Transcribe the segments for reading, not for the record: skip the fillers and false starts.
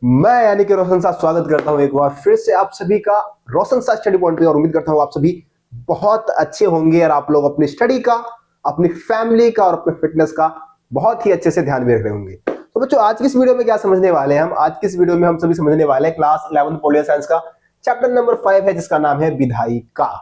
मैं यानी कि रोशन साहब स्वागत करता हूं एक बार फिर से आप सभी का रोशन साहब स्टडी पॉइंट पे। और उम्मीद करता हूं आप सभी बहुत अच्छे होंगे और आप लोग अपनी स्टडी का, अपनी फैमिली का और अपने फिटनेस का बहुत ही अच्छे से ध्यान में रख रहे होंगे। तो बच्चों, आज की इस वीडियो में क्या समझने वाले हैं हम? आज की इस वीडियो में हम सभी समझने वाले हैं क्लास 11 पॉलिटिकल साइंस का चैप्टर नंबर 5 है, जिसका नाम है विधायिका।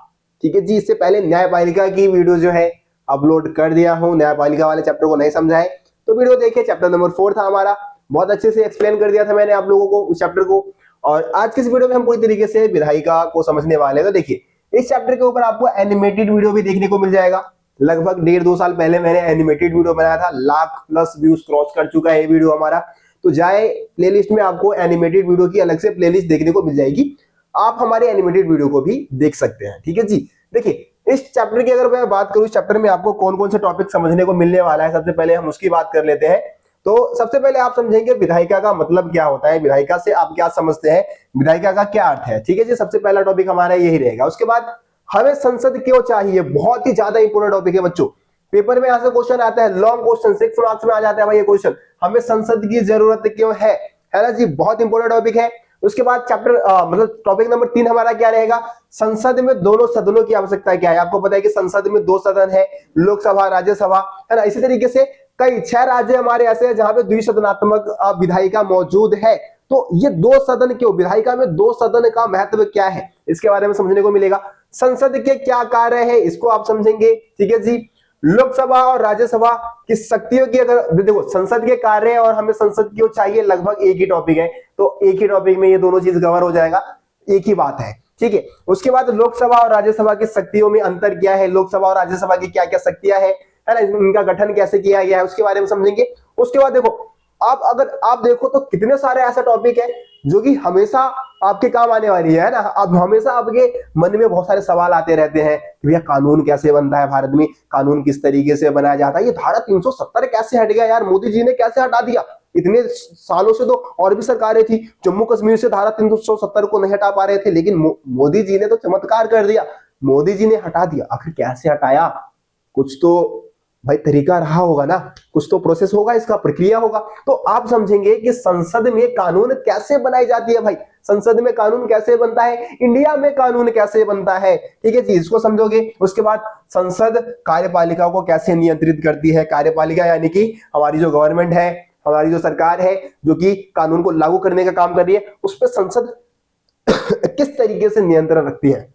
ठीक है जी। इससे पहले न्यायपालिका की वीडियो जो है अपलोड कर दिया हूं। न्यायपालिका वाले चैप्टर को नहीं समझा है तो वीडियो देखिए। चैप्टर नंबर 4 था हमारा, बहुत अच्छे से एक्सप्लेन कर दिया था मैंने आप लोगों को उस चैप्टर को। और आज की इस वीडियो में हम पूरी तरीके से विधायिका को समझने वाले हैं। तो देखिए, इस चैप्टर के ऊपर आपको एनिमेटेड वीडियो भी देखने को मिल जाएगा। लगभग 1.5-2 साल पहले मैंने एनिमेटेड वीडियो बनाया था, लाख प्लस व्यूज क्रॉस कर चुका है ये वीडियो हमारा। तो जाए प्लेलिस्ट में, आपको एनिमेटेड वीडियो की अलग से प्लेलिस्ट देखने को मिल जाएगी, आप हमारे एनिमेटेड वीडियो को भी देख सकते हैं। ठीक है जी। देखिए, इस चैप्टर की अगर मैं बात करूं, इस चैप्टर में आपको कौन कौन से टॉपिक समझने को मिलने वाला है, सबसे पहले हम उसकी बात कर लेते हैं। तो सबसे पहले आप समझेंगे विधायिका का मतलब क्या होता है, विधायिका से आप क्या समझते हैं, विधायिका का क्या अर्थ है। ठीक है जी। सबसे पहला टॉपिक हमारा यही रहेगा। उसके बाद हमें संसद क्यों चाहिए, बहुत ही ज्यादा इंपोर्टेंट टॉपिक है बच्चों। पेपर में यहां से क्वेश्चन आता है, लॉन्ग क्वेश्चन 6 मार्क्स में आ जाता है भाई ये क्वेश्चन, हमें संसद की जरूरत क्यों है ना जी। बहुत इंपोर्टेंट टॉपिक है। उसके बाद चैप्टर मतलब टॉपिक नंबर 3 हमारा क्या रहेगा, संसद में दोनों सदनों की आवश्यकता क्या है। आपको पता है कि संसद में 2 सदन है, लोकसभा, राज्यसभा, है ना। इसी तरीके से कई 6 राज्य हमारे ऐसे हैं जहां पे द्विसदनात्मक विधायिका मौजूद है। तो ये 2 सदन क्यों, विधायिका में 2 सदन का महत्व क्या है, इसके बारे में समझने को मिलेगा। संसद के क्या कार्य है, इसको आप समझेंगे। ठीक है जी। लोकसभा और राज्यसभा की शक्तियों की, अगर देखो संसद के कार्य और हमें संसद क्यों चाहिए, लगभग एक ही टॉपिक है। तो एक ही टॉपिक में ये दोनों चीज कवर हो जाएगा, एक ही बात है। ठीक है। उसके बाद लोकसभा और राज्यसभा की शक्तियों में अंतर क्या है, लोकसभा और राज्यसभा की क्या क्या शक्तियां है ना, इनका गठन कैसे किया गया है, उसके बारे में समझेंगे। उसके बाद देखो, आप अगर आप देखो तो कितने सारे ऐसा टॉपिक है जो कि हमेशा आपके काम आने वाली है ना। अब हमेशा आपके मन में बहुत सारे सवाल आते रहते हैं कि भैया कानून कैसे बनता है भारत में, कानून किस तरीके से बनाया जाता है, ये धारा 370 कैसे हट गया यार, मोदी जी ने कैसे हटा दिया। इतने सालों से तो और भी सरकारें थी, जम्मू कश्मीर से धारा 370 को नहीं हटा पा रहे थे, लेकिन मोदी जी ने तो चमत्कार कर दिया, मोदी जी ने हटा दिया। आखिर कैसे हटाया, कुछ तो भाई तरीका रहा होगा ना, कुछ तो प्रोसेस होगा, इसका प्रक्रिया होगा। तो आप समझेंगे कि संसद में कानून कैसे बनाई जाती है भाई, संसद में कानून कैसे बनता है, इंडिया में कानून कैसे बनता है। ठीक है जी, इसको समझोगे। उसके बाद संसद कार्यपालिका को कैसे नियंत्रित करती है, कार्यपालिका यानी कि हमारी जो गवर्नमेंट है, हमारी जो सरकार है, जो कि कानून को लागू करने का काम कर रही है, उस पर संसद किस तरीके से नियंत्रण रखती है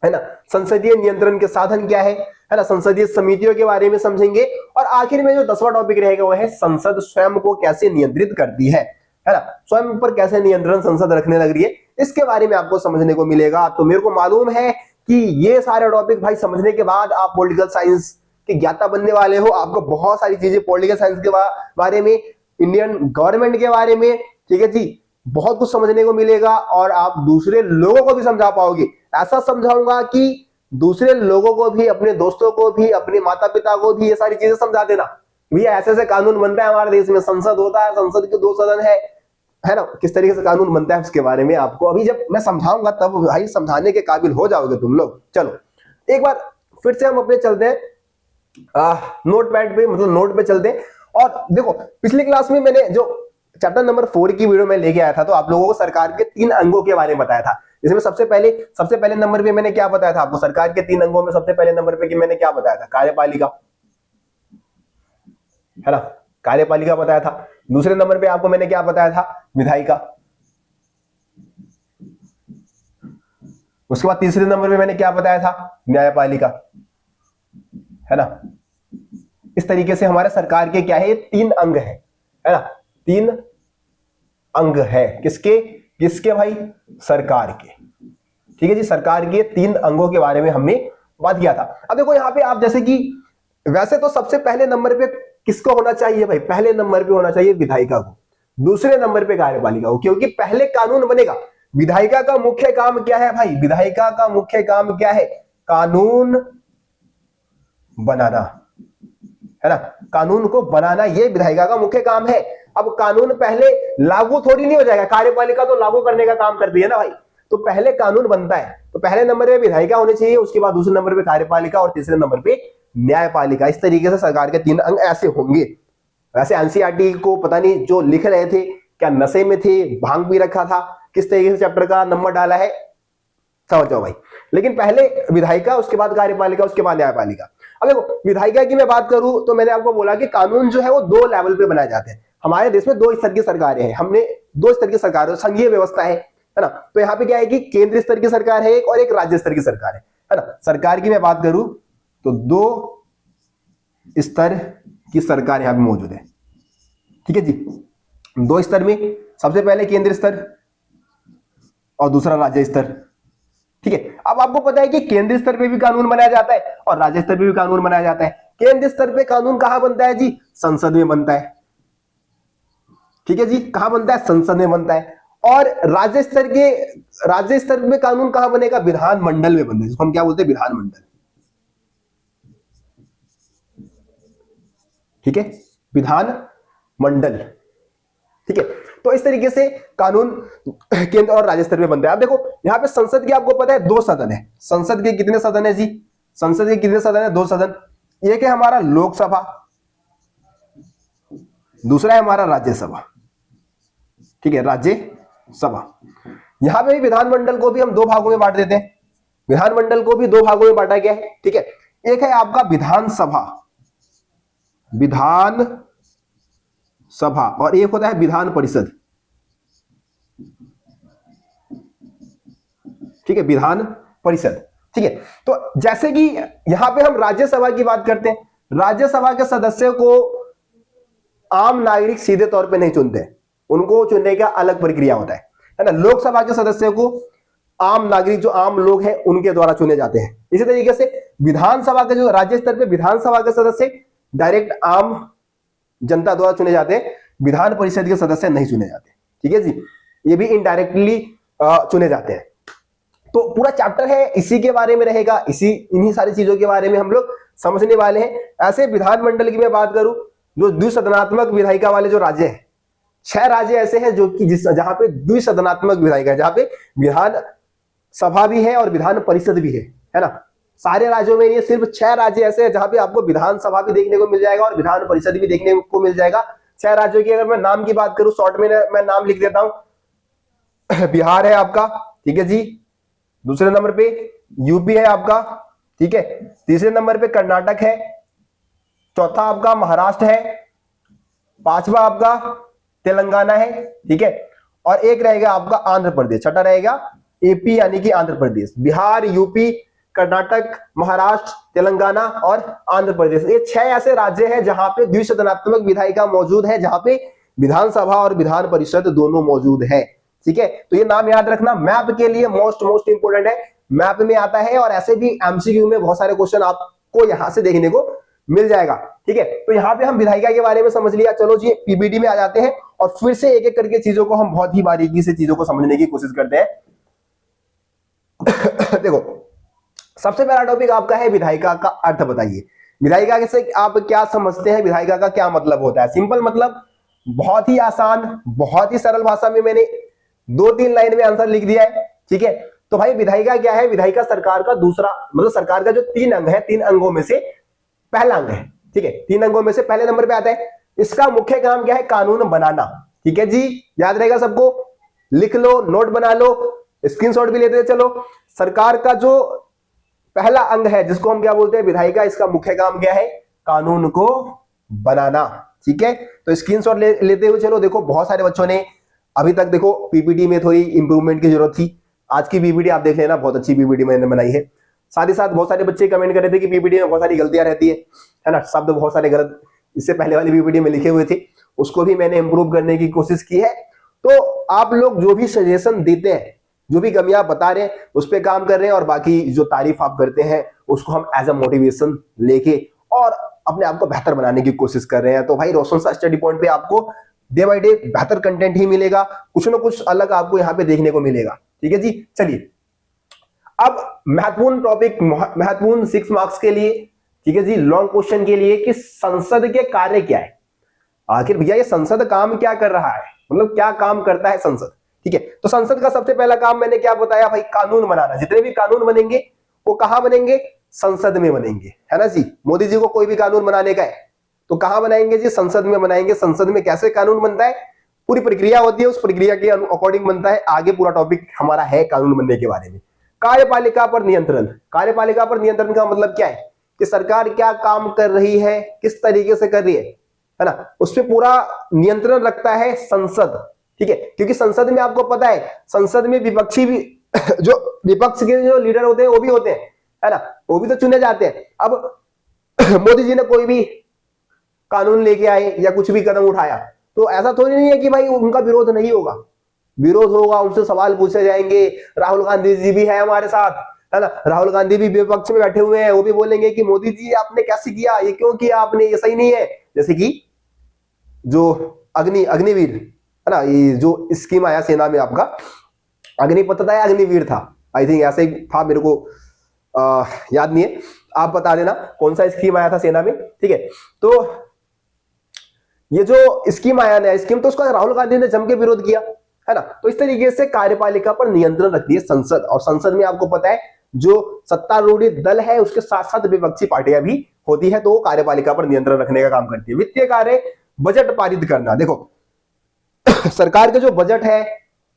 ना। संसदीय नियंत्रण के साधन क्या है ना, संसदीय समितियों के बारे में समझेंगे। और आखिर में जो 10वां टॉपिक रहेगा वो है संसद स्वयं को कैसे नियंत्रित करती है ना, स्वयं पर कैसे नियंत्रण संसद रखने लग रही है, इसके बारे में आपको समझने को मिलेगा। तो मेरे को मालूम है कि ये सारे टॉपिक भाई समझने के बाद आप पॉलिटिकल साइंस के ज्ञाता बनने वाले हो। आपको बहुत सारी चीजें पॉलिटिकल साइंस के बारे में, इंडियन गवर्नमेंट के बारे में, ठीक है जी, बहुत कुछ समझने को मिलेगा। और आप दूसरे लोगों को भी समझा पाओगे। ऐसा समझाऊंगा कि दूसरे लोगों को भी, अपने दोस्तों को भी, अपने माता पिता को भी ये सारी चीजें समझा देना। भैया ऐसे ऐसे कानून बनता है हमारे देश में, संसद होता है, संसद के 2 सदन है ना, किस तरीके से कानून बनता है उसके बारे में आपको अभी जब मैं समझाऊंगा तब भाई समझाने के काबिल हो जाओगे तुम लोग। चलो एक बार फिर से हम अपने चलते हैं नोट पैड पे, मतलब नोट पे चलते हैं। और देखो, पिछली क्लास में मैंने जो चैप्टर नंबर 4 की वीडियो में लेके आया था, तो आप लोगों को सरकार के 3 अंगों के बारे में बताया था। इसमें सबसे पहले नंबर पे मैंने क्या बताया था आपको, सरकार के 3 अंगों में सबसे पहले नंबर पे कि मैंने क्या बताया था, कार्यपालिका, है ना, कार्यपालिका बताया था। दूसरे नंबर पे आपको मैंने क्या बताया था, विधायिका। उसके बाद तीसरे नंबर पे मैंने क्या बताया था, न्यायपालिका, है ना। इस तरीके से हमारे सरकार के क्या है, 3 अंग है ना, 3 अंग है। किसके भाई, सरकार के। ठीक है जी, सरकार के 3 अंगों के बारे में हमने बात किया था। अब देखो यहाँ पे आप जैसे कि वैसे तो सबसे पहले नंबर पे किसको होना चाहिए भाई, पहले नंबर पे होना चाहिए विधायिका को, दूसरे नंबर पे कार्यपालिका को, क्योंकि पहले कानून बनेगा। विधायिका का मुख्य काम क्या है भाई, विधायिका का मुख्य काम क्या है, कानून बनाना, है ना, कानून को बनाना, ये विधायिका का मुख्य काम है। अब कानून पहले लागू थोड़ी नहीं हो जाएगा, कार्यपालिका तो लागू करने का काम करती है ना भाई। तो पहले कानून बनता है, तो पहले नंबर पे विधायिका होनी चाहिए, उसके बाद दूसरे नंबर पे कार्यपालिका और तीसरे नंबर पे न्यायपालिका। इस तरीके से सरकार के 3 अंग ऐसे होंगे। वैसे एनसीईआरटी को पता नहीं जो लिख रहे थे क्या नशे में थे, भांग पी रखा था, किस तरीके से चैप्टर का नंबर डाला है, समझ जाओ भाई। लेकिन पहले विधायिका, उसके बाद कार्यपालिका, उसके बाद न्यायपालिका। अब देखो विधायिका की मैं बात करूं तो मैंने आपको बोला कि कानून जो है वो दो लेवल पे बनाए जाते हैं। हमारे देश में दो स्तर की सरकारें हैं, हमने दो स्तर की सरकार, संघीय व्यवस्था है ना। तो यहाँ पे क्या है कि केंद्रीय स्तर की सरकार है एक, और एक राज्य स्तर की सरकार है ना। सरकार की मैं बात करूं तो दो स्तर की सरकार यहां पे मौजूद है, ठीक है जी। दो स्तर में सबसे पहले केंद्रीय स्तर और दूसरा राज्य स्तर, ठीक है। अब आपको पता है कि केंद्रीय स्तर पे भी कानून बनाया जाता है और राज्य स्तर पे भी कानून बनाया जाता है। केंद्रीय स्तर पे कानून कहां बनता है जी, संसद में बनता है, ठीक है जी। कहां बनता है, संसद में बनता है। और राज्य स्तर में कानून कहां बनेगा, विधानमंडल में बनता है, जिसको हम क्या बोलते हैं, विधानमंडल, ठीक है, विधानमंडल, ठीक है। तो इस तरीके से कानून केंद्र और राज्य स्तर पे बनता है। अब देखो यहां पे संसद के आपको पता है दो सदन है। संसद के कितने सदन है जी, संसद के कितने सदन है, दो सदन। एक है हमारा लोकसभा, दूसरा है हमारा राज्यसभा, ठीक है, राज्यसभा। यहां पे भी विधानमंडल को भी हम दो भागों में बांट देते हैं, विधानमंडल को भी दो भागों में बांटा गया है, ठीक है। एक है आपका विधानसभा, विधान सभा, और एक होता है विधान परिषद, ठीक है, विधान परिषद, ठीक है। तो जैसे कि यहां पे हम राज्यसभा की बात करते हैं, राज्यसभा के सदस्यों को आम नागरिक सीधे तौर पे नहीं चुनते, उनको चुनने का अलग प्रक्रिया होता है ना। लोकसभा के सदस्यों को आम नागरिक, जो आम लोग हैं, उनके द्वारा चुने जाते हैं। इसी तरीके से विधानसभा के जो राज्य स्तर पे विधानसभा के सदस्य डायरेक्ट आम जनता द्वारा चुने जाते हैं, विधान परिषद के सदस्य नहीं चुने जाते, ठीक है जी। ये भी इनडायरेक्टली चुने जाते हैं। तो पूरा चैप्टर है इसी के बारे में रहेगा, इन्हीं सारी चीजों के बारे में हम लोग समझने वाले हैं। ऐसे विधानमंडल की मैं बात करूं, जो द्विसदनात्मक विधायिका वाले जो राज्य हैं, 6 राज्य ऐसे हैं जो कि जहां पे द्विसदनात्मक विधायिका है, जहां पे विधान सभा भी है और विधान परिषद भी है ना। सारे राज्यों में ये सिर्फ 6 राज्य ऐसे हैं जहां पे आपको विधानसभा भी देखने को मिल जाएगा और विधान परिषद भी देखने को मिल जाएगा। 6 राज्यों की अगर मैं नाम की बात करूं, शॉर्ट में मैं नाम लिख देता हूं। बिहार है आपका, ठीक है जी, दूसरे नंबर पे यूपी है आपका, ठीक है, तीसरे नंबर पे कर्नाटक है, चौथा आपका महाराष्ट्र है, पांचवा आपका तेलंगाना है, ठीक है, और एक रहेगा आपका आंध्र प्रदेश, छठा रहेगा एपी यानी कि आंध्र प्रदेश। बिहार, यूपी, कर्नाटक, महाराष्ट्र, तेलंगाना और आंध्र प्रदेश, ये 6 ऐसे राज्य हैं जहां पे द्विसदनात्मक विधायिका मौजूद है, जहां पे विधानसभा और विधान परिषद दोनों मौजूद है, ठीक है। तो ये नाम याद रखना, मैप के लिए मोस्ट इंपोर्टेंट है, मैप में आता है। और ऐसे भी एमसीक्यू में बहुत सारे क्वेश्चन आपको यहां से देखने को मिल जाएगा, ठीक है। तो यहाँ पे हम विधायिका के बारे में समझ लिया। चलो जी पीबीडी में आ जाते हैं और फिर से एक एक करके चीजों को हम बहुत ही बारीकी से चीजों को समझने की कोशिश करते हैं। देखो सबसे पहला टॉपिक आपका है विधायिका का अर्थ बताइए। विधायिका से आप क्या समझते हैं, विधायिका का क्या मतलब होता है? सिंपल मतलब, बहुत ही आसान, बहुत ही सरल भाषा में मैंने 2-3 लाइन में आंसर लिख दिया है, ठीक है। तो भाई विधायिका क्या है? विधायिका सरकार का दूसरा, मतलब सरकार का जो 3 अंग है, 3 अंगों में से पहला अंग है, ठीक है। 3 अंगों में से पहले नंबर पे आता है। इसका मुख्य काम क्या है? कानून बनाना, ठीक है जी, याद रहेगा सबको, लिख लो, नोट बना लो, स्क्रीनशॉट भी लेते चलो। सरकार का जो पहला अंग है जिसको हम क्या बोलते हैं? विधायिका, इसका मुख्य काम क्या है? कानून को बनाना, ठीक है। तो स्क्रीनशॉट लेते हुए चलो। देखो बहुत सारे बच्चों ने अभी तक, देखो पीपीटी में थोड़ी इंप्रूवमेंट की जरूरत थी। आज की पीपीटी आप देख लेना, बहुत अच्छी पीपीटी मैंने बनाई है। साथ ही साथ बहुत सारे बच्चे कमेंट कर रहे थे कि पीपीटी में बहुत सारी गलतियां रहती है ना, शब्द बहुत सारे गलत इससे पहले वाली पीपीटी में लिखे हुए थे, उसको भी मैंने इंप्रूव करने की कोशिश की है। तो आप लोग जो भी सजेशन देते हैं, जो भी कमियां बता रहे हैं, उस पर काम कर रहे हैं, और बाकी जो तारीफ आप करते हैं उसको हम एज अ मोटिवेशन लेके और अपने आप को बेहतर बनाने की कोशिश कर रहे हैं। तो भाई रोशन सा स्टडी पॉइंट पे आपको डे बाय डे बेहतर कंटेंट ही मिलेगा, कुछ ना कुछ अलग आपको यहाँ पे देखने को मिलेगा, ठीक है जी। चलिए अब महत्वपूर्ण टॉपिक, महत्वपूर्ण 6 मार्क्स के लिए, ठीक है जी, लॉन्ग क्वेश्चन के लिए, कि संसद के कार्य क्या है। आखिर भैया ये संसद काम क्या कर रहा है, मतलब क्या काम करता है संसद, ठीक है। तो संसद का सबसे पहला काम मैंने क्या बताया भाई? कानून बनाना। जितने भी कानून बनेंगे वो कहां बनेंगे? संसद में बनेंगे, है ना जी। मोदी जी को कोई भी कानून बनाने का है तो कहां बनाएंगे जी? संसद में बनाएंगे। संसद में कैसे कानून बनता है पूरी प्रक्रिया होती है, उस प्रक्रिया के अकॉर्डिंग बनता है। आगे पूरा टॉपिक हमारा है कानून बनने के बारे में। कार्यपालिका पर नियंत्रण। कार्यपालिका पर नियंत्रण का मतलब क्या है कि सरकार क्या काम कर रही है, किस तरीके से कर रही है ना, उस पर पूरा नियंत्रण रखता है संसद। ठीक है, क्योंकि संसद में आपको पता है, संसद में विपक्षी भी जो विपक्ष के जो लीडर होते हैं वो भी होते हैं, है ना, वो भी तो चुने जाते हैं। अब मोदी जी ने कोई भी कानून लेके आए या कुछ भी कदम उठाया तो ऐसा थोड़ी नहीं है कि भाई उनका विरोध नहीं होगा, विरोध होगा, उनसे सवाल पूछे जाएंगे। राहुल गांधी जी भी है हमारे साथ, है ना, राहुल गांधी भी विपक्ष में बैठे हुए हैं, वो भी बोलेंगे कि मोदी जी आपने कैसे किया, ये क्यों किया आपने, ये सही नहीं है। जैसे कि जो अग्निवीर है ना, ये जो स्कीम आया सेना में आपका, अग्निपथ था या अग्निवीर था, आई थिंक ऐसे ही था, मेरे को याद नहीं है, आप बता देना कौन सा स्कीम आया था सेना में। ठीक है, तो ये जो स्कीम आया नया स्कीम, तो उसका राहुल गांधी ने जम के विरोध किया, है ना। तो इस तरीके से कार्यपालिका पर नियंत्रण रखती है संसद, और संसद में आपको पता है जो सत्तारूढ़ दल है उसके साथ साथ विपक्षी पार्टियां भी होती है, तो वो कार्यपालिका पर नियंत्रण रखने का काम करती है। वित्तीय कार्य, बजट पारित करना। देखो सरकार के जो बजट है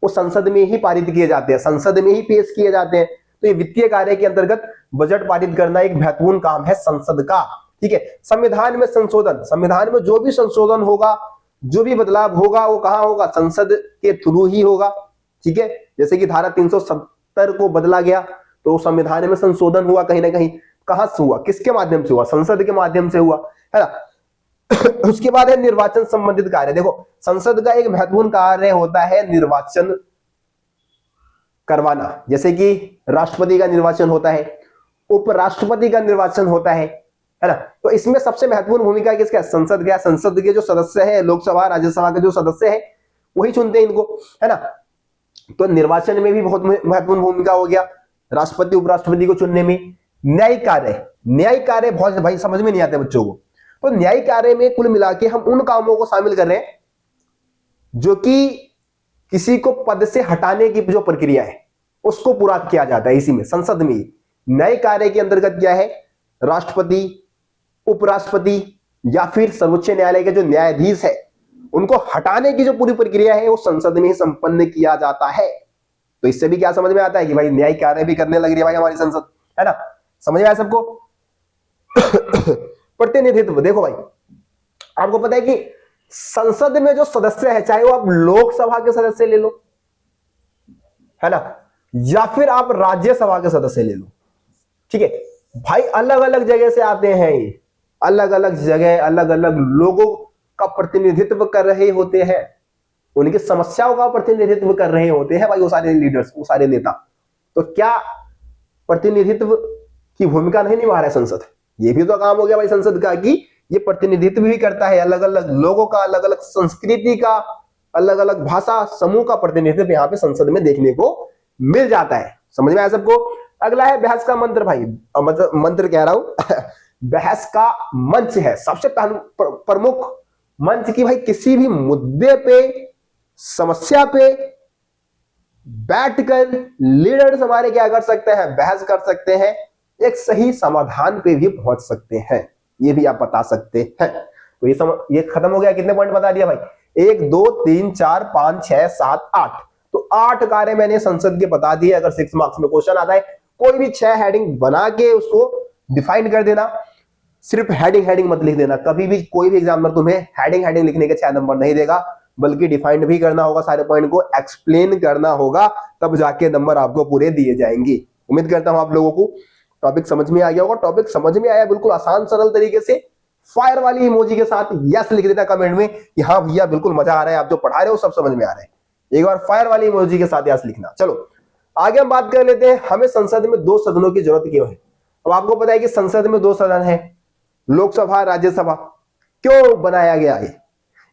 वो संसद में ही पारित किए जाते हैं, संसद में ही पेश किए जाते हैं। तो ये वित्तीय कार्य के अंतर्गत बजट पारित करना एक महत्वपूर्ण काम है संसद का। ठीक है, संविधान में संशोधन, संविधान में जो भी संशोधन होगा, जो भी बदलाव होगा, वो कहां होगा, संसद के थ्रू ही होगा। ठीक है, जैसे कि धारा 370 को बदला गया तो संविधान में संशोधन हुआ, कहीं ना कहीं कहां से हुआ, किसके माध्यम से हुआ, संसद के माध्यम से हुआ, है ना। उसके बाद है निर्वाचन संबंधित कार्य। देखो संसद का एक महत्वपूर्ण कार्य होता है निर्वाचन करवाना, जैसे कि राष्ट्रपति का निर्वाचन होता है, उपराष्ट्रपति का निर्वाचन होता है ना। तो इसमें सबसे महत्वपूर्ण भूमिका किसका है, संसद का। संसद के जो सदस्य हैं, लोकसभा राज्यसभा के जो सदस्य हैं वही चुनते हैं इनको, है ना। तो निर्वाचन में भी बहुत महत्वपूर्ण भूमिका हो गया, राष्ट्रपति उपराष्ट्रपति को चुनने में। न्यायिक कार्य, न्यायिक कार्य बहुत भाई समझ में नहीं आते बच्चों को, तो न्यायिक कार्य में कुल मिला के हम उन कामों को शामिल कर रहे हैं जो कि किसी को पद से हटाने की जो प्रक्रिया है उसको पूरा किया जाता है इसी में, संसद में। न्यायिक कार्य के अंतर्गत क्या है, राष्ट्रपति, उपराष्ट्रपति या फिर सर्वोच्च न्यायालय के जो न्यायाधीश है उनको हटाने की जो पूरी प्रक्रिया है वो संसद में ही संपन्न किया जाता है। तो इससे भी क्या समझ में आता है कि भाई न्यायिक कार्य भी करने लग रही है भाई हमारी संसद, है ना। समझ में आया सबको। प्रतिनिधित्व, देखो भाई आपको पता है कि संसद में जो सदस्य है, चाहे वो आप लोकसभा के सदस्य ले लो, है ना, या फिर आप राज्यसभा के सदस्य ले लो, ठीक है भाई, अलग अलग जगह से आते हैं, ये अलग अलग जगह अलग अलग लोगों का प्रतिनिधित्व कर रहे होते हैं, उनकी समस्याओं का प्रतिनिधित्व कर रहे होते हैं भाई वो सारे लीडर्स, वो सारे नेता। तो क्या प्रतिनिधित्व की भूमिका नहीं निभा रहा है संसद? ये भी तो काम हो गया भाई संसद का कि ये प्रतिनिधित्व भी करता है, अलग अलग लोगों का, अलग अलग संस्कृति का, अलग अलग भाषा समूह का प्रतिनिधित्व यहाँ पे संसद में देखने को मिल जाता है। समझ में आया सबको। अगला है बहस का मंत्र भाई, मंत्र कह रहा हूं बहस का मंच है सबसे प्रमुख मंच की भाई, किसी भी मुद्दे पे, समस्या पे बैठकर लीडर्स हमारे क्या कर सकते हैं, बहस कर सकते हैं, एक सही समाधान पे भी पहुंच सकते हैं, ये भी आप बता सकते हैं। तो ये खत्म हो गया, कितने पॉइंट बता दिया भाई, 1 2 3 4 5 6 7 8। तो 8 कार्य मैंने संसद के बता दिए। अगर 6 मार्क्स में क्वेश्चन आता है, कोई भी 6 हेडिंग बना के उसको डिफाइन कर देना, सिर्फ हेडिंग मत लिख देना। कभी भी कोई भी एग्जामिनर तुम्हें हेडिंग लिखने के 6 नंबर नहीं देगा, बल्कि डिफाइंड भी करना होगा, सारे पॉइंट को एक्सप्लेन करना होगा, तब जाके नंबर आपको पूरे दिए जाएंगे। उम्मीद करता हूं आप लोगों को टॉपिक समझ में आ गया होगा। टॉपिक समझ में आया बिल्कुल आसान सरल तरीके से, फायर वाली इमोजी के साथ यस लिख देना कमेंट में कि हाँ भैया बिल्कुल मजा आ रहा है, आप जो पढ़ा रहे हो सब समझ में आ रहा है। एक बार फायर वाली इमोजी के साथ यस लिखना। चलो आगे हम बात कर लेते हैं, हमें संसद में 2 सदनों की जरूरत क्यों है। अब आपको पता है कि संसद में 2 सदन है, लोकसभा राज्यसभा। क्यों बनाया गया है?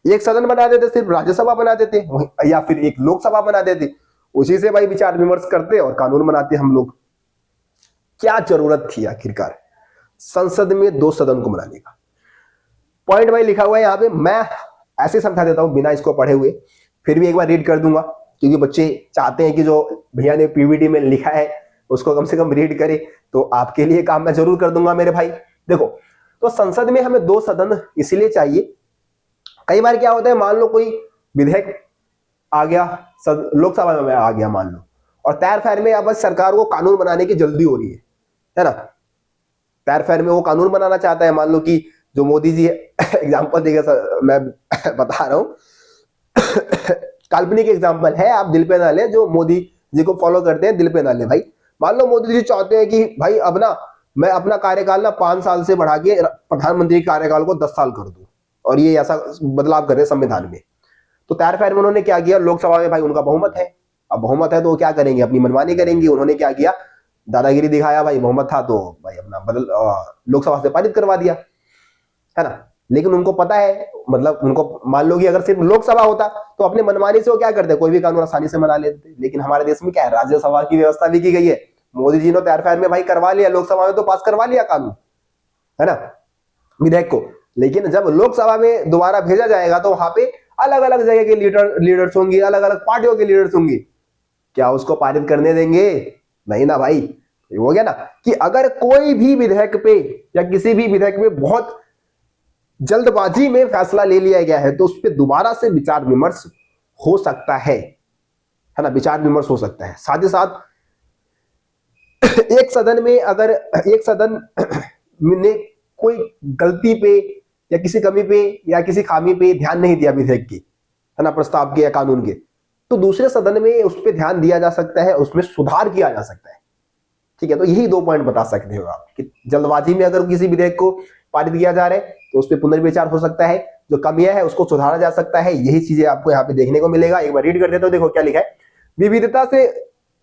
एक सदन बना देते, सिर्फ राज्यसभा बना देते, या फिर एक लोकसभा बना देते, उसी से भाई विचार विमर्श करते और कानून बनाते हम लोग। क्या जरूरत थी आखिरकार संसद में 2 सदन को बनाने का? पॉइंट भाई लिखा हुआ है यहाँ पे, मैं ऐसे समझा देता हूं बिना इसको पढ़े हुए, फिर भी एक बार रीड कर दूंगा, क्योंकि बच्चे चाहते हैं कि जो भैया ने पीवीटी में लिखा है उसको कम से कम रीड करे, तो आपके लिए काम मैं जरूर कर दूंगा मेरे भाई। देखो, तो संसद में हमें 2 सदन इसलिए चाहिए, कई बार क्या होता है, मान लो कोई विधेयक आ गया, लोकसभा में आ गया मान लो, और तैर फैर में अब सरकार को कानून बनाने की जल्दी हो रही है ना, तैर फैर में वो कानून बनाना चाहता है। मान लो कि जो मोदी जी एग्जाम्पल देगा, मैं बता रहा हूँ काल्पनिक एग्जाम्पल है, आप दिल पे ना ले, जो मोदी जी को फॉलो करते हैं दिल पे ना ले भाई। मान लो मोदी जी चाहते हैं कि भाई अब ना मैं अपना कार्यकाल ना 5 साल से बढ़ा के प्रधानमंत्री कार्यकाल को 10 साल कर दूं, और ये ऐसा बदलाव कर रहे हैं संविधान में। तो तैर फैर में उन्होंने क्या किया, लोकसभा में भाई उनका बहुमत है, अब बहुमत है तो वो क्या करेंगे, अपनी मनमानी करेंगे। उन्होंने क्या किया, दादागिरी दिखाया, भाई बहुमत था तो भाई अपना लोकसभा से पारित करवा दिया, है ना। लेकिन उनको पता है, मतलब उनको मान लो कि अगर सिर्फ लोकसभा होता तो अपने मनमानी से वो क्या करते, कोई भी कानून आसानी से बना लेते। लेकिन हमारे देश में क्या है, राज्यसभा की व्यवस्था भी की गई है। मोदी जी ने तैर फैर में भाई करवा लिया, लोकसभा में तो पास करवा लिया कानून, है ना, विधेयक को। लेकिन जब लोकसभा में दोबारा भेजा जाएगा तो वहां पे अलग अलग जगह के लीडर्स होंगे, अलग अलग पार्टियों के लीडर्स होंगे, क्या उसको पारित करने देंगे? नहीं ना भाई। हो गया ना कि अगर कोई भी विधेयक पे या किसी भी विधेयक में बहुत जल्दबाजी में फैसला ले लिया गया है तो उस पर दोबारा से विचार विमर्श हो सकता है ना, विचार विमर्श हो सकता है। साथ ही साथ एक सदन में अगर एक सदन ने कोई गलती पे या किसी कमी पे या किसी खामी पे ध्यान नहीं दिया विधेयक की, है ना, प्रस्ताव के या कानून के, तो दूसरे सदन में उस पर ध्यान दिया जा सकता है, उसमें सुधार किया जा सकता है। ठीक है, तो यही 2 पॉइंट बता सकते हो आप कि जल्दबाजी में अगर किसी विधेयक को पारित किया जा रहा है तो उस पर पुनर्विचार हो सकता है, जो कमियां है उसको सुधारा जा सकता है। यही चीजें आपको यहाँ पे देखने को मिलेगा। एक बार रीड कर देते हो, देखो क्या लिखा है। विविधता से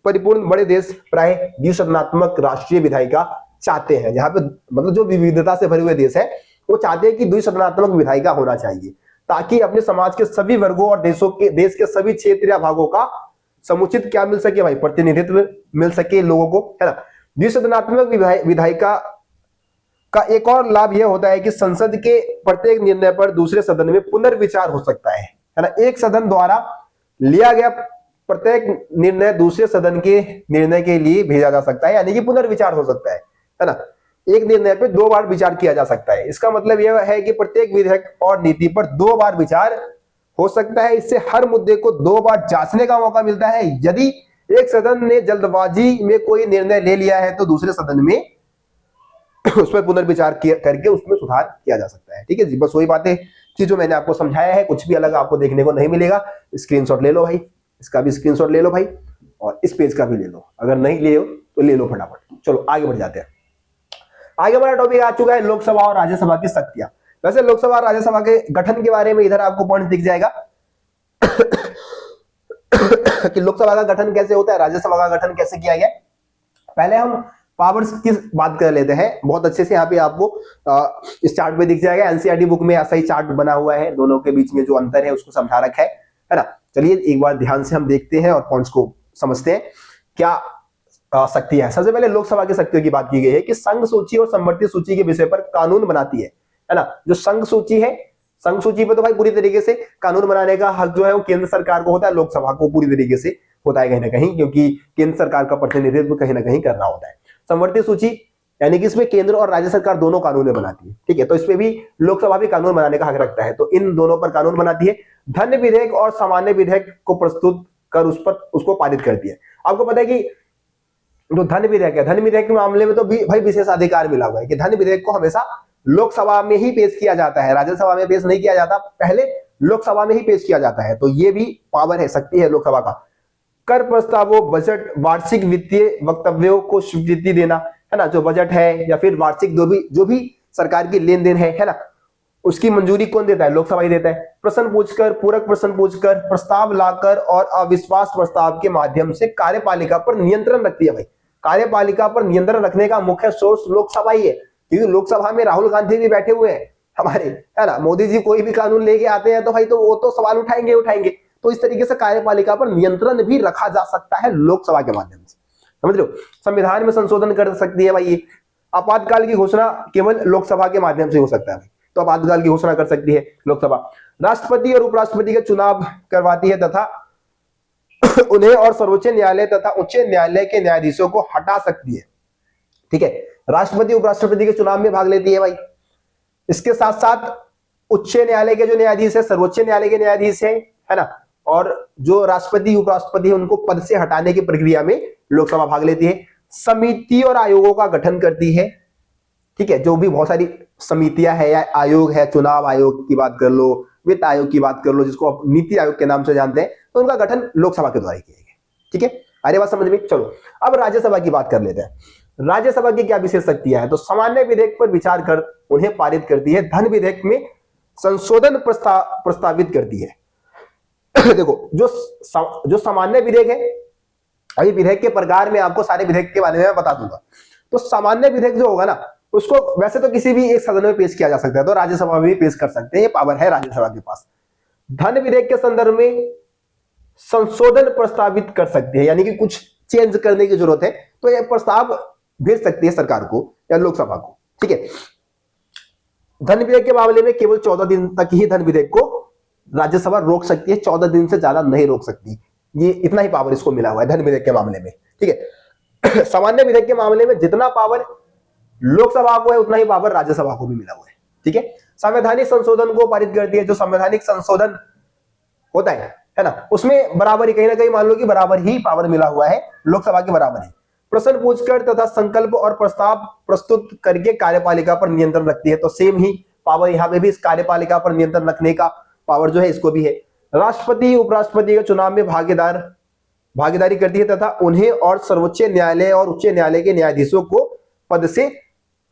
परिपूर्ण बड़े देश प्राय द्विसदनात्मक राष्ट्रीय विधायिका चाहते हैं। जहां पे मतलब जो विविधता से भरे हुए देश है वो चाहते हैं कि द्विसदनात्मक विधायिका होना चाहिए, ताकि अपने समाज के सभी वर्गों और देश के सभी क्षेत्र या भागों का समुचित क्या मिल सके भाई, प्रतिनिधित्व मिल सके लोगों को, है ना। द्विसदनात्मक विधायिका का एक और लाभ यह होता है कि संसद के प्रत्येक निर्णय पर दूसरे सदन में पुनर्विचार हो सकता है ना। एक सदन द्वारा लिया गया प्रत्येक निर्णय दूसरे सदन के निर्णय के लिए भेजा जा सकता है, यानी कि पुनर्विचार हो सकता है ना। एक निर्णय पर 2 बार विचार किया जा सकता है। इसका मतलब यह है कि प्रत्येक विधेयक और नीति पर 2 बार विचार हो सकता है। इससे हर मुद्दे को 2 बार जांचने का मौका मिलता है। यदि एक सदन ने जल्दबाजी में कोई निर्णय ले लिया है तो दूसरे सदन में उस पर पुनर्विचार करके उसमें सुधार किया जा सकता है। ठीक है जी, बस वही बातें थी जो मैंने आपको समझाया है, कुछ भी अलग आपको देखने को नहीं मिलेगा। स्क्रीनशॉट ले लो भाई, इसका भी स्क्रीनशॉट ले लो भाई, और इस पेज का भी ले लो, अगर नहीं ले हो तो ले लो फटाफट। चलो आगे बढ़ जाते हैं। आगे हमारा टॉपिक आ चुका है लोकसभा और राज्यसभा की शक्तियां। वैसे लोकसभा और राज्यसभा के गठन के बारे में इधर आपको पॉइंट दिख जाएगा कि लोकसभा का गठन कैसे होता है, राज्यसभा का गठन कैसे किया गया। पहले हम पावर्स की बात कर लेते हैं बहुत अच्छे से। यहाँ पे आपको इस चार्ट पे दिख जाएगा, एनसीईआरटी बुक में ऐसा ही चार्ट बना हुआ है, दोनों के बीच में जो अंतर है उसको समझा रखा है ना। चलिए एक बार ध्यान से हम देखते हैं और पॉइंट्स को समझते हैं क्या शक्ति है। सबसे पहले लोकसभा की शक्तियों की बात की गई है कि संघ सूची और संवर्ती सूची के विषय पर कानून बनाती है ना। जो संघ सूची है, संघ सूची पे तो भाई पूरी तरीके से कानून बनाने का हक जो है वो केंद्र सरकार को होता है, लोकसभा को पूरी तरीके से होता है कहीं ना कहीं, क्योंकि केंद्र सरकार का प्रतिनिधित्व कहीं ना कहीं करना होता है। संवर्ती सूची यानी कि इसमें केंद्र और राज्य सरकार दोनों कानून बनाती है। ठीक है, तो इसमें भी लोकसभा भी कानून बनाने का हक रखता है, तो इन दोनों पर कानून बनाती है। धन्य विधेयक और सामान्य विधेयक को प्रस्तुत कर उसको पारित करती है। आपको पता है कि जो धन विधेयक है, धन विधेयक के मामले में तो भाई विशेष अधिकार मिला हुआ है कि धन विधेयक को हमेशा लोकसभा में ही पेश किया जाता है, राज्यसभा में पेश नहीं किया जाता, पहले लोकसभा में ही पेश किया जाता है। तो ये भी पावर है, शक्ति है लोकसभा का। कर प्रस्तावों, बजट, वार्षिक वित्तीय वक्तव्यों को स्वीकृति देना, है ना, जो बजट है या फिर वार्षिक जो भी सरकार की लेन देन है ना, उसकी मंजूरी कौन देता है? लोकसभा ही देता है। प्रश्न पूछकर, पूरक प्रश्न पूछकर, प्रस्ताव लाकर और अविश्वास प्रस्ताव के माध्यम से कार्यपालिका पर नियंत्रण रखती है। भाई कार्यपालिका पर नियंत्रण रखने का मुख्य सोर्स लोकसभा ही है, क्योंकि लोकसभा में राहुल गांधी भी बैठे हुए हैं हमारे, है ना। मोदी जी कोई भी कानून लेके आते हैं तो भाई तो वो तो सवाल उठाएंगे। तो इस तरीके से कार्यपालिका पर नियंत्रण भी रखा जा सकता है लोकसभा के माध्यम से, समझ रहे हो। संविधान में संशोधन कर सकती है भाई ये। आपातकाल की घोषणा केवल लोकसभा के माध्यम से हो सकता है भाई, तो आपातकाल की घोषणा कर सकती है लोकसभा। राष्ट्रपति और उपराष्ट्रपति के चुनाव करवाती है तथा उन्हें और सर्वोच्च न्यायालय तथा उच्च न्यायालय के न्यायाधीशों को हटा सकती है। ठीक है, राष्ट्रपति उपराष्ट्रपति के चुनाव में भाग लेती है भाई। इसके साथ साथ उच्च न्यायालय के जो न्यायाधीश है, सर्वोच्च न्यायालय के न्यायाधीश है ना, और जो राष्ट्रपति उपराष्ट्रपति है उनको पद से हटाने की प्रक्रिया में लोकसभा भाग लेती है। समिति और आयोगों का गठन करती है, ठीक है, जो भी बहुत सारी समितियां है या आयोग है, चुनाव आयोग की बात कर लो, वित्त आयोग की बात कर लो, जिसको आप नीति आयोग के नाम से जानते हैं, तो उनका गठन लोकसभा के द्वारा किया गया। ठीक है, अरे बात समझ में। चलो अब राज्यसभा की बात कर लेते हैं। राज्यसभा की क्या विशेष शक्तियां है? तो सामान्य विधेयक पर विचार कर उन्हें पारित करती है, धन विधेयक में संशोधन प्रस्तावित करती है। देखो जो सामान्य विधेयक है, अभी विधेयक के प्रकार में आपको सारे विधेयक के बारे में बता दूंगा। तो सामान्य विधेयक जो होगा ना, उसको वैसे तो किसी भी एक सदन में पेश किया जा सकता है, तो राज्यसभा में भी पेश कर सकते हैं, ये पावर है राज्यसभा के पास। धन विधेयक के संदर्भ में संशोधन प्रस्तावित कर सकती है, यानी कि कुछ चेंज करने की जरूरत है, तो यह प्रस्ताव भेज सकती है सरकार को या लोकसभा को। ठीक है, धन विधेयक के मामले में केवल 14 दिन तक ही धन विधेयक को राज्यसभा रोक सकती है, 14 दिन से ज्यादा नहीं रोक सकती। ये इतना ही पावर इसको मिला हुआ है धन विधेयक के मामले में। ठीक है, सामान्य विधेयक के मामले में जितना पावर लोकसभा को है उतना ही पावर राज्यसभा को भी मिला हुआ है। ठीक है, संवैधानिक संशोधन को पारित करती है। जो संवैधानिक संशोधन होता है ना, उसमें बराबर ही, कहीं ना कहीं मान लो कि बराबर ही पावर मिला हुआ है, लोकसभा के बराबर ही। प्रश्न पूछकर तथा संकल्प और प्रस्ताव प्रस्तुत करके कार्यपालिका पर नियंत्रण रखती है, तो सेम ही पावर यहाँ पे भी इस कार्यपालिका पर नियंत्रण रखने का पावर जो है इसको भी है। राष्ट्रपति उपराष्ट्रपति के चुनाव में भागीदारी करती है तथा उन्हें और सर्वोच्च न्यायालय और उच्च न्यायालय के न्यायाधीशों को पद से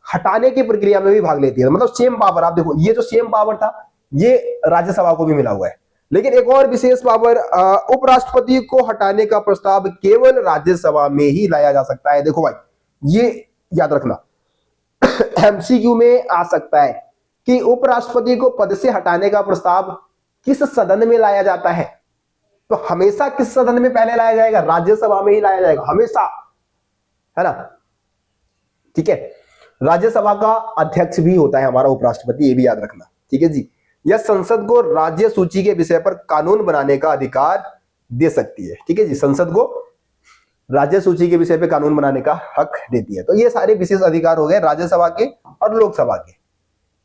हटाने की प्रक्रिया में भी भाग लेती है। मतलब सेम पावर, आप देखो ये जो सेम पावर था ये राज्यसभा को भी मिला हुआ है। लेकिन एक और विशेष पावर, उपराष्ट्रपति को हटाने का प्रस्ताव केवल राज्यसभा में ही लाया जा सकता है। देखो भाई ये याद रखना, एमसीक्यू में आ सकता है कि उपराष्ट्रपति को पद से हटाने का प्रस्ताव किस सदन में लाया जाता है। तो हमेशा किस सदन में पहले लाया जाएगा? राज्यसभा में ही लाया जाएगा हमेशा, है ना। ठीक है, राज्यसभा का अध्यक्ष भी होता है हमारा उपराष्ट्रपति, ये भी याद रखना। ठीक है जी, यह संसद को राज्य सूची के विषय पर कानून बनाने का अधिकार दे सकती है। ठीक है जी, संसद को राज्य सूची के विषय पर कानून बनाने का हक देती है। तो ये सारे विशेष अधिकार हो गए राज्यसभा के और लोकसभा के।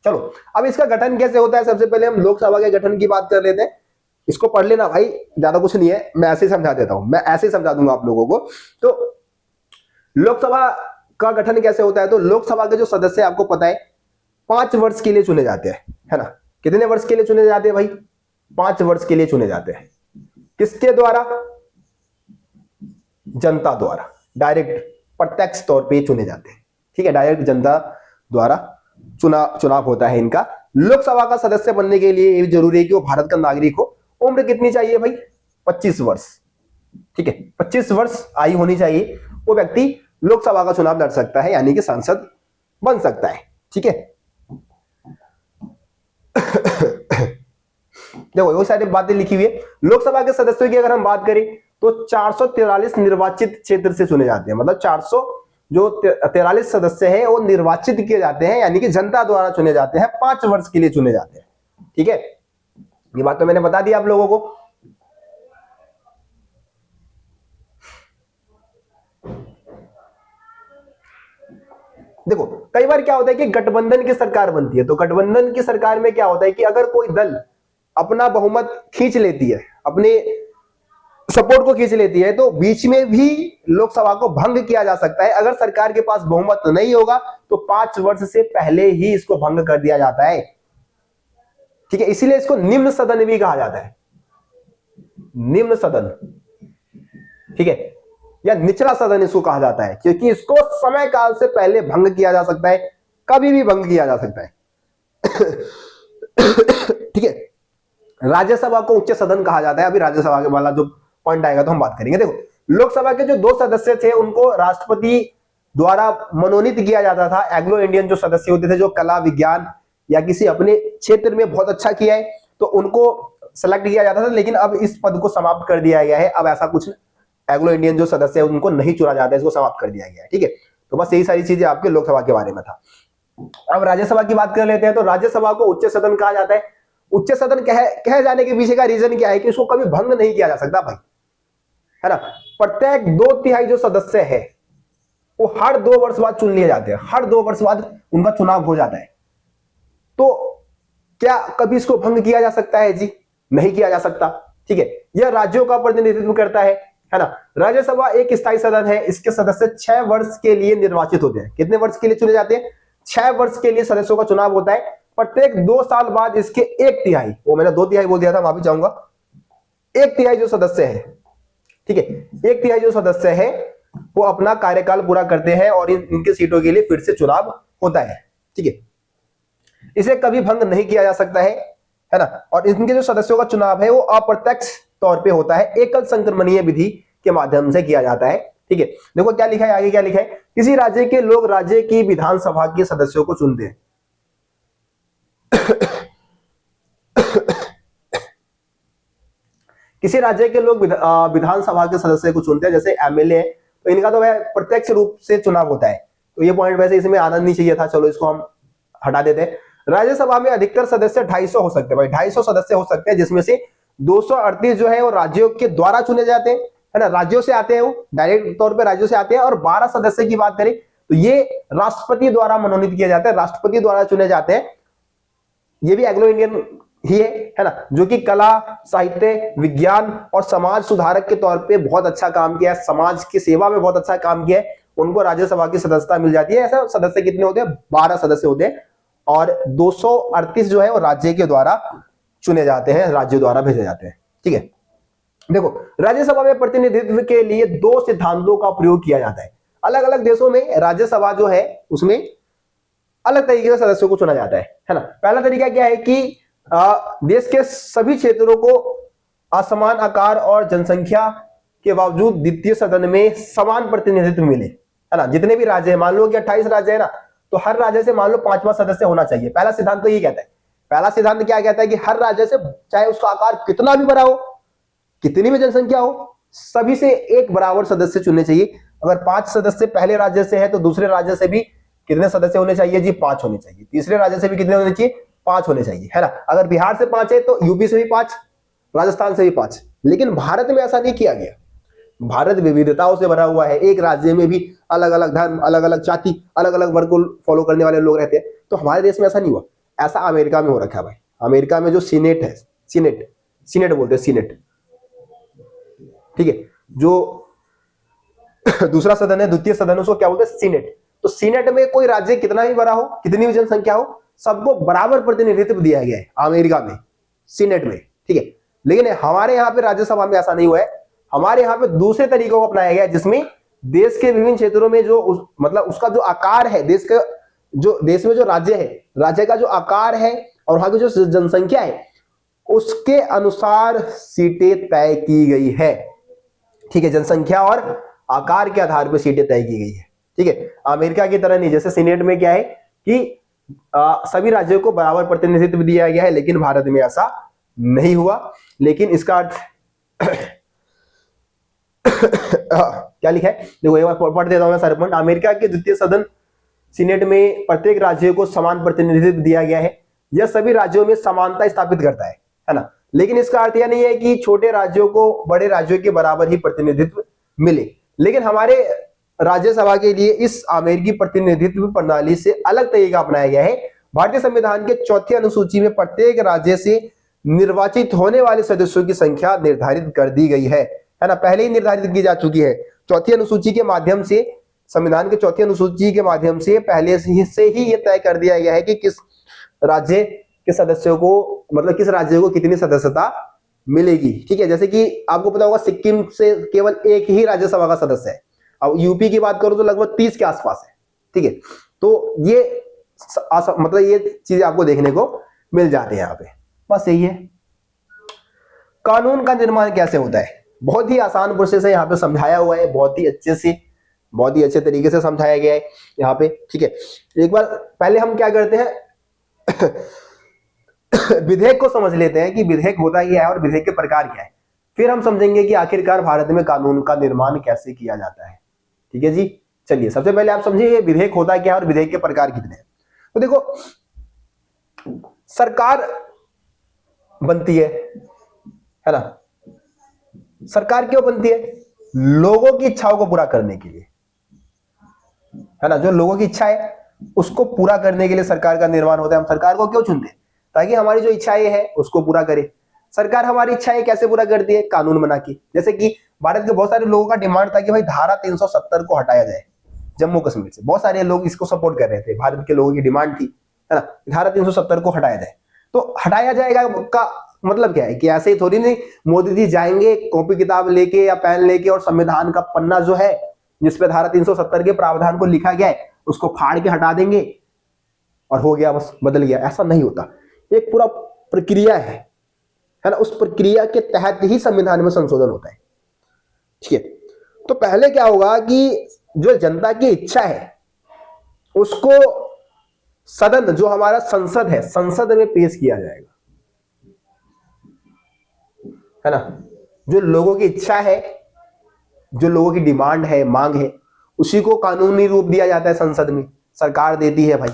चलो अब इसका गठन कैसे होता है, सबसे पहले हम लोकसभा के गठन की बात कर लेते हैं। इसको पढ़ लेना भाई, ज्यादा कुछ नहीं है, मैं ऐसे ही समझा देता हूं, मैं ऐसे ही समझा दूंगा आप लोगों को। तो लोकसभा का गठन कैसे होता है? तो लोकसभा के जो सदस्य आपको पता है 5 वर्ष के लिए चुने जाते हैं, है ना। कितने वर्ष के लिए चुने जाते हैं भाई? 5 वर्ष के लिए चुने जाते हैं। किसके द्वारा? जनता द्वारा, डायरेक्ट प्रत्यक्ष तौर पे चुने जाते हैं। ठीक है, डायरेक्ट जनता द्वारा चुनाव होता है इनका। लोकसभा का सदस्य बनने के लिए ये जरूरी है कि वो भारत का नागरिक हो। उम्र कितनी चाहिए भाई? 25 वर्ष। ठीक है, 25 वर्ष आयु होनी चाहिए, वो व्यक्ति लोकसभा का चुनाव लड़ सकता है, यानी कि सांसद बन सकता है। ठीक है, देखो वो सारी बातें लिखी हुई है। लोकसभा के सदस्यों की अगर हम बात करें तो 443 निर्वाचित क्षेत्र से चुने जाते हैं। मतलब 443 सदस्य हैं वो निर्वाचित किए जाते हैं, यानी कि जनता द्वारा चुने जाते हैं, 5 वर्ष के लिए चुने जाते हैं। ठीक है, ये बात तो मैंने बता दी आप लोगों को। देखो कई बार क्या होता है कि गठबंधन की सरकार बनती है, तो गठबंधन की सरकार में क्या होता है कि अगर कोई दल अपना बहुमत खींच लेती है, अपने सपोर्ट को खींच लेती है, तो बीच में भी लोकसभा को भंग किया जा सकता है। अगर सरकार के पास बहुमत नहीं होगा तो 5 वर्ष से पहले ही इसको भंग कर दिया जाता है। ठीक है, इसीलिए इसको निम्न सदन भी कहा जाता है, निम्न सदन। ठीक है, या निचला सदन इसको कहा जाता है, क्योंकि इसको समय काल से पहले भंग किया जा सकता है, कभी भी भंग किया जा सकता है। ठीक है, राज्यसभा को उच्च सदन कहा जाता है। अभी राज्यसभा के वाला जो पॉइंट आएगा तो हम बात करेंगे। देखो लोकसभा के जो 2 सदस्य थे उनको राष्ट्रपति द्वारा मनोनीत किया जाता था। एंग्लो इंडियन जो सदस्य होते थे, जो कला विज्ञान या किसी अपने क्षेत्र में बहुत अच्छा किया है, तो उनको सेलेक्ट किया जाता था। लेकिन अब इस पद को समाप्त कर दिया गया है, अब ऐसा कुछ एंग्लो इंडियन जो सदस्य है उनको नहीं चुना जाता है, इसको समाप्त कर दिया गया है। ठीक है, तो बस यही सारी चीजें आपके लोकसभा के बारे में था। अब राज्यसभा की बात कर लेते हैं। तो राज्यसभा को उच्च सदन कहा जाता है। उच्च सदन कहे जाने के पीछे का रीजन क्या है कि उसको कभी भंग नहीं किया जा सकता भाई, है ना। प्रत्येक 2/3 जो सदस्य है वो हर 2 वर्ष बाद चुन लिए जाते हैं, हर 2 वर्ष बाद उनका चुनाव हो जाता है। तो क्या कभी इसको भंग किया जा सकता है? जी नहीं किया जा सकता। ठीक है। यह राज्यों का प्रतिनिधित्व करता है ना। राज्यसभा एक स्थायी सदन है, इसके सदस्य 6 वर्ष के लिए निर्वाचित होते हैं। कितने वर्ष के लिए चुने जाते हैं? 6 वर्ष के लिए सदस्यों का चुनाव होता है। प्रत्येक 2 साल बाद इसके 1/3, वो मैंने 2/3 बोल दिया था, माफी चाहूंगा, 1/3 जो सदस्य है, ठीक है, 1/3 जो सदस्य है वो अपना कार्यकाल पूरा करते हैं और इनकी सीटों के लिए फिर से चुनाव होता है, ठीक है। इसे कभी भंग नहीं किया जा सकता है ना। और इनके जो सदस्यों का चुनाव है वो अप्रत्यक्ष तौर पे होता है, एकल संक्रमणीय विधि के माध्यम से किया जाता है, ठीक है। देखो क्या लिखा है आगे, क्या लिखा है, किसी राज्य के लोग राज्य की विधानसभा के सदस्यों को चुनते हैं। किसी राज्य के लोग विधानसभा के सदस्य को चुनते हैं, जैसे एमएलए, तो इनका तो वह प्रत्यक्ष रूप से चुनाव होता है। तो ये पॉइंट वैसे इसमें आना नहीं चाहिए था, चलो इसको हम हटा देते हैं। राज्यसभा में अधिकतर सदस्य 250 हो सकते हैं भाई, 250 सदस्य हो सकते हैं, जिसमें से 238 जो है वो राज्यों के द्वारा चुने जाते हैं, है ना, राज्यों से आते हैं, वो डायरेक्ट तौर पे राज्यों से आते हैं। और 12 सदस्य की बात करें तो ये राष्ट्रपति द्वारा मनोनीत किए जाते हैं, राष्ट्रपति द्वारा चुने जाते हैं। ये भी एंग्लो इंडियन ही है ना, जो कि कला, साहित्य, विज्ञान और समाज सुधारक के तौर पे बहुत अच्छा काम किया है, समाज की सेवा में बहुत अच्छा काम किया है, उनको राज्यसभा की सदस्यता मिल जाती है। ऐसा सदस्य कितने होते हैं? 12 सदस्य होते हैं। और 238 जो है वो राज्य के द्वारा चुने जाते हैं, राज्य द्वारा भेजे जाते हैं, ठीक है। देखो, राज्यसभा में प्रतिनिधित्व के लिए 2 सिद्धांतों का प्रयोग किया जाता है। अलग अलग देशों में राज्यसभा जो है उसमें अलग तरीके से सदस्यों को चुना जाता है ना। पहला तरीका क्या है कि देश के सभी क्षेत्रों को असमान आकार और जनसंख्या के बावजूद द्वितीय सदन में समान प्रतिनिधित्व मिले, है ना। जितने भी राज्य है, मान लो कि 28 राज्य है ना, तो हर राज्य से मान लो 5वां सदस्य होना चाहिए। पहला सिद्धांत तो ये कहता है, पहला सिद्धांत क्या कहता है कि हर राज्य से, चाहे उसका आकार कितना भी बड़ा हो, कितनी भी जनसंख्या हो, सभी से एक बराबर सदस्य चुनने चाहिए। अगर 5 सदस्य पहले राज्य से है तो दूसरे राज्य से भी कितने सदस्य होने चाहिए जी? 5 होने चाहिए। तीसरे राज्य से भी कितने होने चाहिए? 5 होने चाहिए, है ना। अगर बिहार से 5 है तो यूपी से भी 5, राजस्थान से भी 5। लेकिन भारत में ऐसा नहीं किया गया। भारत विविधताओं से भरा हुआ है, एक राज्य में भी अलग अलग धर्म, अलग अलग जाति, अलग अलग वर्ग को फॉलो करने वाले लोग रहते हैं। तो हमारे देश में ऐसा नहीं हुआ। ऐसा अमेरिका में हो रखा है भाई। अमेरिका में जो सीनेट है, सीनेट बोलते हैं, सीनेट, ठीक है, जो दूसरा सदन है, द्वितीय सदन, उसको क्या बोलते हैं? सीनेट। तो सीनेट में कोई राज्य कितना भी बड़ा हो, कितनी भी जनसंख्या हो, सबको बराबर प्रतिनिधित्व दिया गया है अमेरिका में, सीनेट में, ठीक है। लेकिन हमारे यहाँ पे राज्यसभा में ऐसा नहीं हुआ है। हमारे यहाँ पे दूसरे तरीकों को अपनाया गया है, जिसमें देश के विभिन्न क्षेत्रों में जो मतलब उसका जो आकार है, देश में जो राज्य है, राज्य का जो आकार है और वहां की जो जनसंख्या है, उसके अनुसार सीटें तय की गई है, ठीक है। जनसंख्या और आकार के आधार पर सीटें तय की गई है, ठीक है। अमेरिका की तरह नहीं, जैसे सीनेट में क्या है कि सभी राज्यों को बराबर प्रतिनिधित्व दिया गया है, लेकिन भारत में ऐसा नहीं हुआ। लेकिन इसका अर्थ क्या लिखा है देखो, एक बार पढ़ देता हूं मैं सारे पॉइंट। अमेरिका के द्वितीय सदन सीनेट में प्रत्येक राज्य को समान प्रतिनिधित्व दिया गया है। यह सभी राज्यों में समानता स्थापित करता है ना। लेकिन इसका अर्थ यह नहीं है कि छोटे राज्यों को बड़े राज्यों के बराबर ही प्रतिनिधित्व मिले। लेकिन हमारे राज्यसभा के लिए इस अमेरिकी प्रतिनिधित्व प्रणाली से अलग तरीका अपनाया गया है। भारतीय संविधान के 4थी अनुसूची में प्रत्येक राज्य से निर्वाचित होने वाले सदस्यों की संख्या निर्धारित कर दी गई है ना। पहले ही निर्धारित की जा चुकी है। 4थी अनुसूची के माध्यम से, संविधान के 4थी अनुसूची के माध्यम से पहले से ही यह तय कर दिया गया है कि किस राज्य के सदस्यों को, मतलब किस राज्य को कितनी सदस्यता मिलेगी, ठीक है। जैसे कि आपको पता होगा सिक्किम से केवल एक ही राज्यसभा का सदस्य है। अब यूपी की बात करूं तो लगभग 30 के आसपास है, ठीक है। तो ये मतलब ये चीजें आपको देखने को मिल जाते हैं यहाँ पे। बस यही है। कानून का निर्माण कैसे होता है? बहुत ही आसान प्रोसेस है, यहाँ पे समझाया हुआ है, बहुत ही अच्छे तरीके से समझाया गया है यहाँ पे, ठीक है। एक बार पहले हम क्या करते हैं विधेयक को समझ लेते हैं कि विधेयक होता क्या है और विधेयक के प्रकार क्या है। फिर हम समझेंगे कि आखिरकार भारत में कानून का निर्माण कैसे किया जाता है, ठीक है जी। चलिए, सबसे पहले आप समझिए विधेयक होता क्या है और विधेयक के प्रकार कितने हैं। तो देखो, सरकार बनती है ना। सरकार क्यों बनती है? लोगों की इच्छाओं को पूरा करने के लिए, है ना। जो लोगों की इच्छा है उसको पूरा करने के लिए सरकार का निर्माण होता है। हम सरकार को क्यों चुनते हैं? ताकि हमारी जो इच्छाएं हैं उसको पूरा करे। सरकार हमारी इच्छाएं कैसे पूरा करती है? कानून बना के। जैसे कि भारत के बहुत सारे लोगों का डिमांड था कि भाई धारा 370 को हटाया जाए जम्मू कश्मीर से। बहुत सारे लोग इसको सपोर्ट कर रहे थे, भारत के लोगों की डिमांड थी, है ना, धारा 370 को हटाया जाए। तो हटाया जाएगा का मतलब क्या है कि ऐसे ही थोड़ी नहीं मोदी जी जाएंगे कॉपी किताब लेके या पेन लेके और संविधान का पन्ना जो है जिसपे धारा 370 के प्रावधान को लिखा गया है उसको फाड़ के हटा देंगे और हो गया, बस बदल गया। ऐसा नहीं होता, एक पूरा प्रक्रिया है ना, उस प्रक्रिया के तहत ही संविधान में संशोधन होता है। ठीक है, तो पहले क्या होगा कि जो जनता की इच्छा है उसको सदन, जो हमारा संसद है, संसद में पेश किया जाएगा, है ना। जो लोगों की इच्छा है, जो लोगों की डिमांड है, मांग है, उसी को कानूनी रूप दिया जाता है संसद में, सरकार देती है भाई।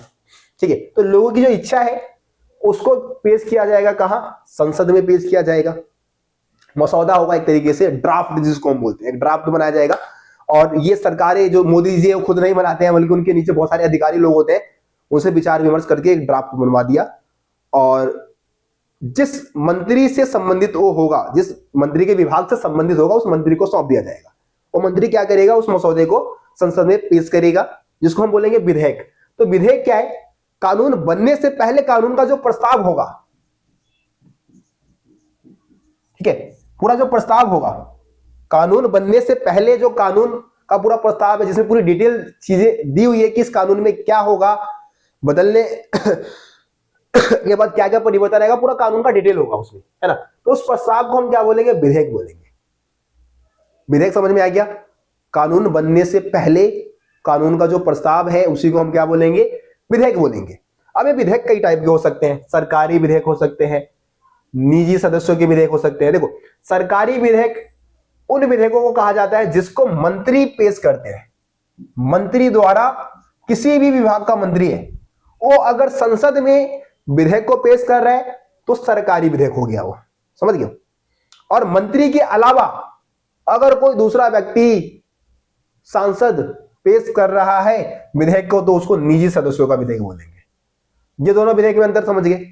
ठीक है, तो लोगों की जो इच्छा है उसको पेश किया जाएगा, कहां? संसद में पेश किया जाएगा। मसौदा होगा एक तरीके से, ड्राफ्ट जिसको हम बोलते हैं, एक ड्राफ्ट बनाया जाएगा। और ये सरकारें जो मोदी जी है वो खुद नहीं बनाते हैं, बल्कि उनके नीचे बहुत सारे अधिकारी लोग होते हैं, उनसे विचार विमर्श करके एक ड्राफ्ट बनवा दिया। और जिस मंत्री से संबंधित वो होगा, जिस मंत्री के विभाग से संबंधित होगा, उस मंत्री को सौंप दिया जाएगा। वो मंत्री क्या करेगा? उस मसौदे को संसद में पेश करेगा, जिसको हम बोलेंगे विधेयक। तो विधेयक क्या है? कानून बनने से पहले कानून का जो प्रस्ताव होगा, ठीक है, पूरा जो प्रस्ताव होगा, कानून बनने से पहले जो कानून का पूरा प्रस्ताव है, जिसमें पूरी डिटेल चीजें दी हुई है कि इस कानून में क्या होगा, बदलने के बाद क्या क्या परिवर्तन आएगा, पूरा कानून का डिटेल होगा उसमें, है ना। तो उस प्रस्ताव को हम क्या बोलेंगे? विधेयक बोलेंगे। विधेयक समझ में आ गया? कानून बनने से पहले कानून का जो प्रस्ताव है उसी को हम क्या बोलेंगे? विधेयक बोलेंगे। अब ये विधेयक कई टाइप के हो सकते हैं, सरकारी विधेयक हो सकते हैं, निजी सदस्यों के विधेयक हो सकते हैं। देखो, सरकारी विधेयक उन विधेयकों को कहा जाता है जिसको मंत्री पेश करते हैं। मंत्री द्वारा, किसी भी विभाग का मंत्री है वो अगर संसद में विधेयक को पेश कर रहा है तो सरकारी विधेयक हो गया वो, समझ गए। और मंत्री के अलावा अगर कोई दूसरा व्यक्ति, सांसद पेश कर रहा है विधेयक को, तो उसको निजी सदस्यों का विधेयक बोलेंगे। ये दोनों विधेयक में अंतर समझ गए,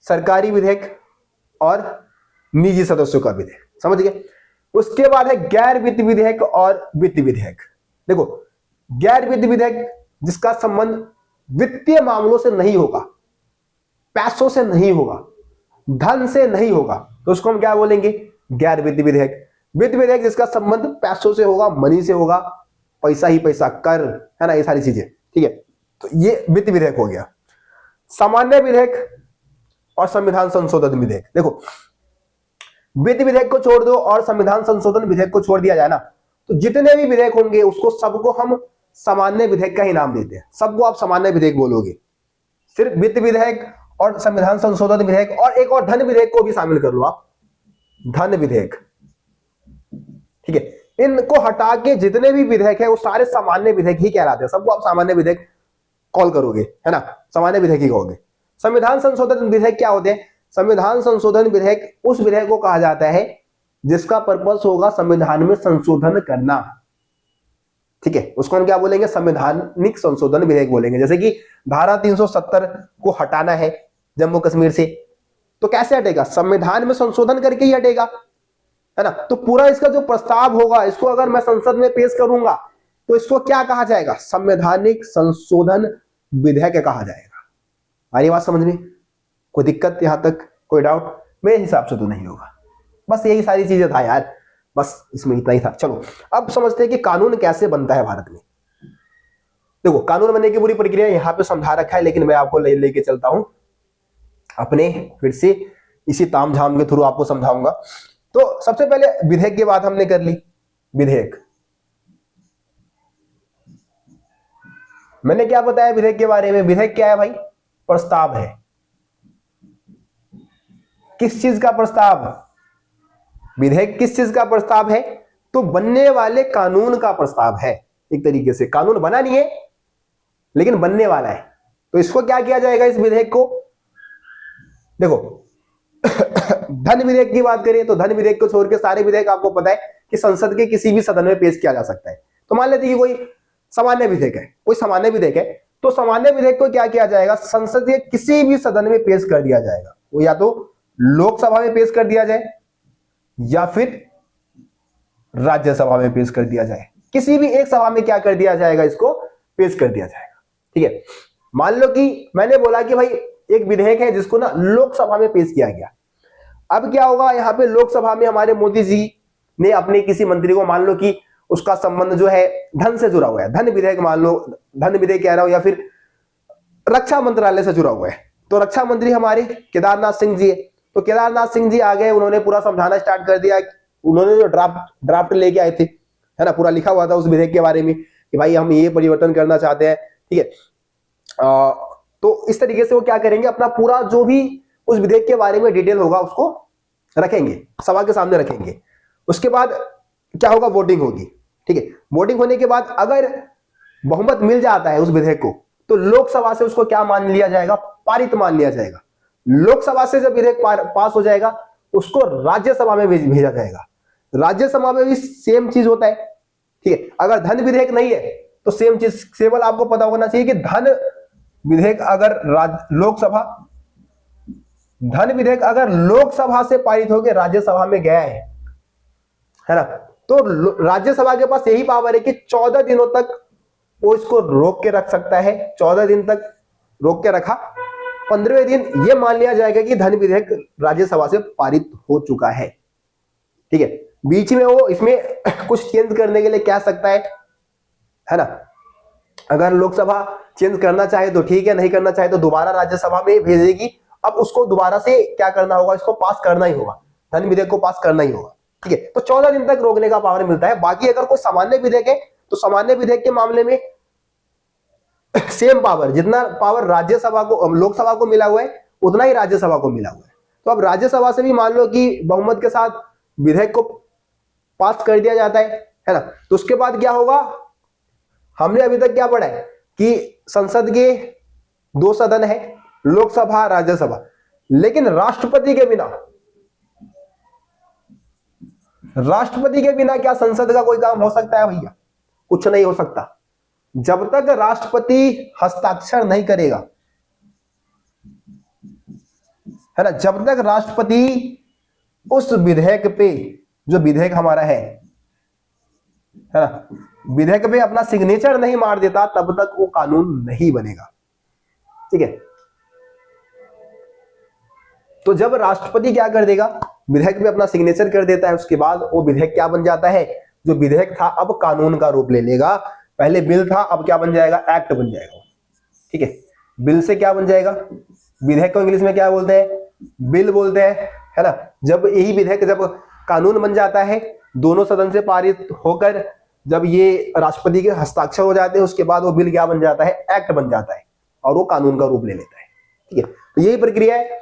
सरकारी विधेयक और निजी सदस्यों का विधेयक, समझ गए। उसके बाद है गैर वित्त विधेयक और वित्त विधेयक। देखो, गैर वित्त विधेयक जिसका संबंध वित्तीय मामलों से नहीं होगा, पैसों से नहीं होगा, धन से नहीं होगा, तो उसको हम क्या बोलेंगे? गैर वित्त विधेयक। वित्त विधेयक जिसका संबंध पैसों से होगा, मनी से होगा, पैसा ही पैसा, कर, है ना, ये सारी चीजें। ठीक है, तो ये वित्त विधेयक हो गया। सामान्य विधेयक और संविधान संशोधन विधेयक। देखो, वित्त विधेयक को छोड़ दो और संविधान संशोधन विधेयक को छोड़ दिया जाए ना, तो जितने भी विधेयक होंगे उसको सबको हम सामान्य विधेयक का ही नाम देते हैं। सबको आप सामान्य विधेयक बोलोगे। सिर्फ वित्त विधेयक और संविधान संशोधन विधेयक और एक और धन विधेयक को भी शामिल कर लो आप, धन विधेयक। ठीक है, इनको हटा के जितने भी विधेयक है वो सारे सामान्य विधेयक ही कहलाते हैं। सबको आप सामान्य विधेयक कॉल करोगे, है ना, सामान्य विधेयक ही कहोगे। संविधान संशोधन विधेयक क्या होते हैं? संविधान संशोधन विधेयक उस विधेयक को कहा जाता है जिसका पर्पस होगा संविधान में संशोधन करना। ठीक है, उसको हम क्या बोलेंगे? संवैधानिक संशोधन विधेयक बोलेंगे। जैसे कि धारा 370 को हटाना है जम्मू कश्मीर से, तो कैसे हटेगा? संविधान में संशोधन करके ही हटेगा, है ना। तो पूरा इसका जो प्रस्ताव होगा, इसको अगर मैं संसद में पेश करूंगा तो इसको क्या कहा जाएगा? संवैधानिक संशोधन विधेयक कहा जाएगा। आ रही बात समझ में? कोई दिक्कत यहां तक, कोई डाउट? मेरे हिसाब से तो नहीं होगा। बस यही सारी चीजें था यार, बस इसमें इतना ही था। चलो अब समझते हैं कि कानून कैसे बनता है भारत में। देखो, कानून बनने की पूरी प्रक्रिया यहां पे समझा रखा है, लेकिन मैं आपको लेके चलता हूं अपने, फिर से इसी तामझाम के थ्रू आपको समझाऊंगा। तो सबसे पहले विधेयक की बात हमने कर ली। विधेयक, मैंने क्या बताया विधेयक के बारे में? विधेयक क्या है भाई? प्रस्ताव है। किस चीज का प्रस्ताव? विधेयक किस चीज का प्रस्ताव है? तो बनने वाले कानून का प्रस्ताव है। एक तरीके से कानून बना नहीं है लेकिन बनने वाला है, तो इसको क्या किया जाएगा? इस विधेयक को, देखो धन विधेयक की बात करें तो धन विधेयक को छोड़ के सारे विधेयक आपको पता है कि संसद के किसी भी सदन में पेश किया जा सकता है। तो मान लेते हैं कि कोई सामान्य विधेयक है, कोई सामान्य विधेयक है, तो सामान्य विधेयक को क्या किया जाएगा? संसद के किसी भी सदन में पेश कर दिया जाएगा। वो या तो लोकसभा में पेश कर दिया जाए या फिर राज्यसभा में पेश कर दिया जाए। किसी भी एक सभा में क्या कर दिया जाएगा, इसको पेश कर दिया जाएगा। ठीक है, मान लो कि मैंने बोला कि भाई एक विधेयक है जिसको ना लोकसभा में पेश किया गया। अब क्या होगा, यहाँ पे लोकसभा में हमारे मोदी जी ने अपने किसी मंत्री को, मान लो कि उसका संबंध जो है धन से जुड़ा हुआ है, धन विधेयक, मान लो धन विधेयक कह रहा हूं, या फिर रक्षा मंत्रालय से जुड़ा हुआ है, तो रक्षा मंत्री हमारे केदारनाथ सिंह जी है। तो केदारनाथ सिंह जी आ गए, उन्होंने पूरा समझाना स्टार्ट कर दिया। उन्होंने जो ड्राफ्ट लेके आए थे, है ना, पूरा लिखा हुआ था उस विधेयक के बारे में कि भाई हम ये परिवर्तन करना चाहते हैं। ठीक है, तो इस तरीके से वो क्या करेंगे, अपना पूरा जो भी उस विधेयक के बारे में डिटेल होगा उसको रखेंगे, सभा के सामने रखेंगे। उसके बाद क्या होगा, वोटिंग होगी। ठीक है, वोटिंग होने के बाद अगर बहुमत मिल जाता है उस विधेयक को, तो लोकसभा से उसको क्या मान लिया जाएगा, पारित मान लिया जाएगा। लोकसभा से जब विधेयक पास हो जाएगा, उसको राज्यसभा में भेजा जाएगा। राज्यसभा में भी सेम चीज होता है। ठीक है, अगर धन विधेयक नहीं है तो सेम चीज, केवल आपको पता होना चाहिए कि धन विधेयक अगर लोकसभा से पारित होकर राज्यसभा में गया है ना, तो राज्यसभा के पास यही पावर है कि 14 दिनों तक वो इसको रोक के रख सकता है। 14 दिन तक रोक के रखा, 15वें दिन ये मान लिया जाएगा कि धन विधेयक राज्यसभा से पारित हो चुका है। ठीक है, बीच में वो इसमें कुछ चेंज करने के लिए क्या सकता है ना। अगर लोकसभा चेंज करना चाहे तो ठीक है, नहीं करना चाहे तो दोबारा राज्यसभा में भेजेगी। अब उसको दोबारा से क्या करना होगा, इसको पास करना ही होगा, धन विधेयक को पास करना ही होगा। ठीक है, तो 14 दिन तक रोकने का पावर मिलता है। बाकी अगर कोई सामान्य विधेयक है तो सामान्य विधेयक के मामले में सेम पावर, जितना पावर राज्यसभा को, लोकसभा को मिला हुआ है, उतना ही राज्यसभा को मिला हुआ है। तो अब राज्यसभा से भी मान लो कि बहुमत के साथ विधेयक को पास कर दिया जाता है ना, तो उसके बाद क्या होगा, हमने अभी तक क्या पढ़ा है कि संसद के 2 सदन है, लोकसभा, राज्यसभा। लेकिन राष्ट्रपति के बिना क्या संसद का कोई काम हो सकता है भैया? कुछ नहीं हो सकता। जब तक राष्ट्रपति हस्ताक्षर नहीं करेगा, है ना, जब तक राष्ट्रपति उस विधेयक पे, जो विधेयक हमारा है ना, विधेयक पे अपना सिग्नेचर नहीं मार देता, तब तक वो कानून नहीं बनेगा। ठीक है, तो जब राष्ट्रपति क्या कर देगा, विधेयक पे अपना सिग्नेचर कर देता है, उसके बाद वो विधेयक क्या बन जाता है, जो विधेयक था अब कानून का रूप ले लेगा। पहले बिल था, अब क्या बन जाएगा, एक्ट बन जाएगा। ठीक है, बिल से क्या बन जाएगा, विधेयक को इंग्लिश में क्या बोलते हैं, बिल बोलते हैं, है ना। जब यही विधेयक जब कानून बन जाता है, दोनों सदन से पारित होकर जब ये राष्ट्रपति के हस्ताक्षर हो जाते हैं, उसके बाद वो बिल क्या बन जाता है, एक्ट बन जाता है, और वो कानून का रूप ले लेता है। ठीक है, तो यही प्रक्रिया है।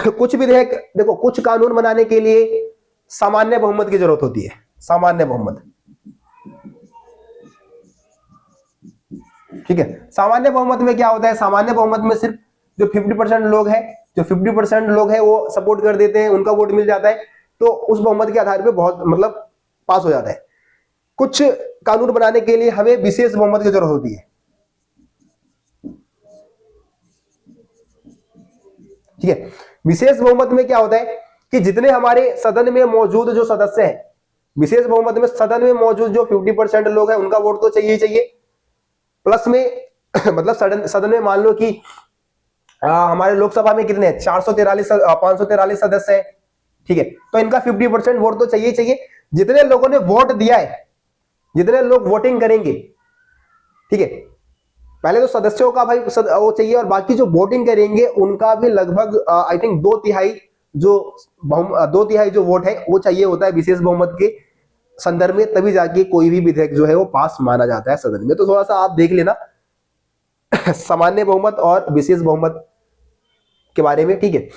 कुछ विधेयक, देखो, कुछ कानून बनाने के लिए सामान्य बहुमत की जरूरत होती है, सामान्य बहुमत। ठीक है, सामान्य बहुमत में क्या होता है, सामान्य बहुमत में सिर्फ जो 50% लोग हैं, जो 50% लोग हैं वो सपोर्ट कर देते हैं, उनका वोट मिल जाता है, तो उस बहुमत के आधार पे बहुत, मतलब पास हो जाता है। कुछ कानून बनाने के लिए हमें विशेष बहुमत की जरूरत होती है। ठीक है, विशेष बहुमत में क्या होता है कि जितने हमारे सदन में मौजूद जो सदस्य हैं, विशेष बहुमत में सदन में मौजूद जो 50% लोग हैं, उनका वोट तो चाहिए चाहिए, प्लस में मतलब सदन में मान लो कि हमारे लोकसभा में कितने 543 सदस्य हैं। ठीक है, तो इनका 50% वोट तो चाहिए चाहिए। जितने लोगों ने वोट दिया है, जितने लोग वोटिंग करेंगे, ठीक है, पहले तो सदस्यों का भाई वो चाहिए, और बाकी जो वोटिंग करेंगे उनका भी लगभग आई थिंक 2/3 जो वोट है वो चाहिए होता है विशेष बहुमत के संदर्भ में, तभी जाके कोई भी विधेयक जो है वो पास माना जाता है सदन में। तो थोड़ा सा आप देख लेना सामान्य बहुमत और विशेष बहुमत के बारे में। ठीक है,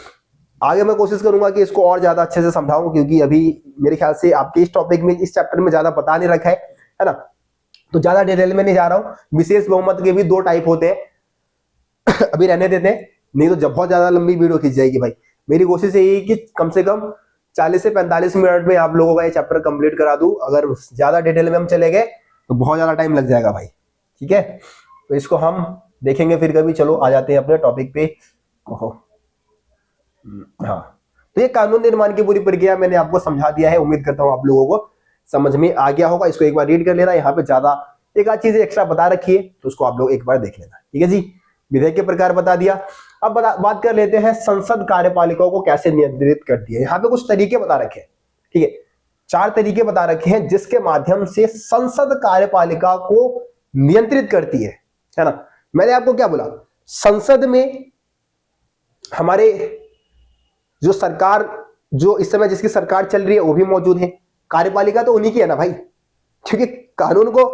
आगे मैं कोशिश करूंगा कि इसको और ज्यादा अच्छे से समझाऊं, क्योंकि अभी मेरे ख्याल से आपके इस टॉपिक में, इस चैप्टर में ज्यादा बता नहीं रखा है ना, तो ज्यादा डिटेल में नहीं जा रहा हूं। विशेष बहुमत के भी 2 टाइप होते हैं अभी रहने देते हैं, नहीं तो जब बहुत ज्यादा लंबी वीडियो खींच जाएगी भाई। मेरी कोशिश यही है कि कम से कम 40 से 45 मिनट में आप लोगों का ये चैप्टर कंप्लीट करा दूं। अगर ज्यादा डिटेल में हम चले गए तो बहुत ज्यादा टाइम लग जाएगा भाई। ठीक है, तो इसको हम देखेंगे फिर कभी। चलो आ जाते हैं अपने टॉपिक पे। ओहो, हाँ, तो ये कानून निर्माण की पूरी प्रक्रिया मैंने आपको समझा दिया है। उम्मीद करता हूं आप लोगों को समझ में आ गया होगा। इसको एक बार रीड कर लेना, यहाँ पे ज्यादा एक आध चीजें एक्स्ट्रा बता रखी है तो उसको आप लोग एक बार देख लेना। ठीक है जी, विधेयक के प्रकार बता दिया। अब बात कर लेते हैं संसद कार्यपालिकाओं को कैसे नियंत्रित करती है। यहाँ पे कुछ तरीके बता रखे हैं। ठीक है, 4 तरीके बता रखे हैं जिसके माध्यम से संसद कार्यपालिका को नियंत्रित करती है ना। मैंने आपको क्या बोला, संसद में हमारे जो सरकार, जो इस समय जिसकी सरकार चल रही है वो भी मौजूद है। कार्यपालिका तो उन्हीं की है ना भाई, क्योंकि कानून को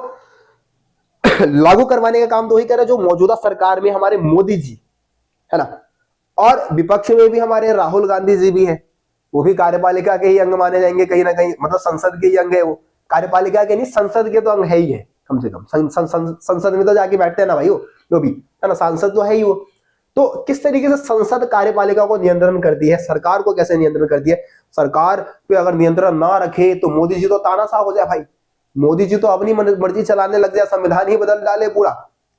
लागू करवाने का काम तो वही कर रहे जो मौजूदा सरकार में हमारे मोदी जी है ना। और विपक्ष में भी हमारे राहुल गांधी जी भी हैं, वो भी कार्यपालिका के ही अंग माने जाएंगे कहीं ना कहीं, मतलब संसद के ही अंग है वो, कार्यपालिका के नहीं संसद के तो अंग है ही है कम से कम। संसद में तो जाके बैठते हैं ना भाई वो भी है ना, सांसद तो है ही वो। तो किस तरीके से संसद कार्यपालिका को नियंत्रण करती है, सरकार को कैसे नियंत्रण करती है। सरकार पे अगर नियंत्रण ना रखे तो मोदी जी तो तानाशाह हो जाए भाई, मोदी जी तो अपनी मर्जी चलाने लग जाए, संविधान ही बदल डाले पूरा,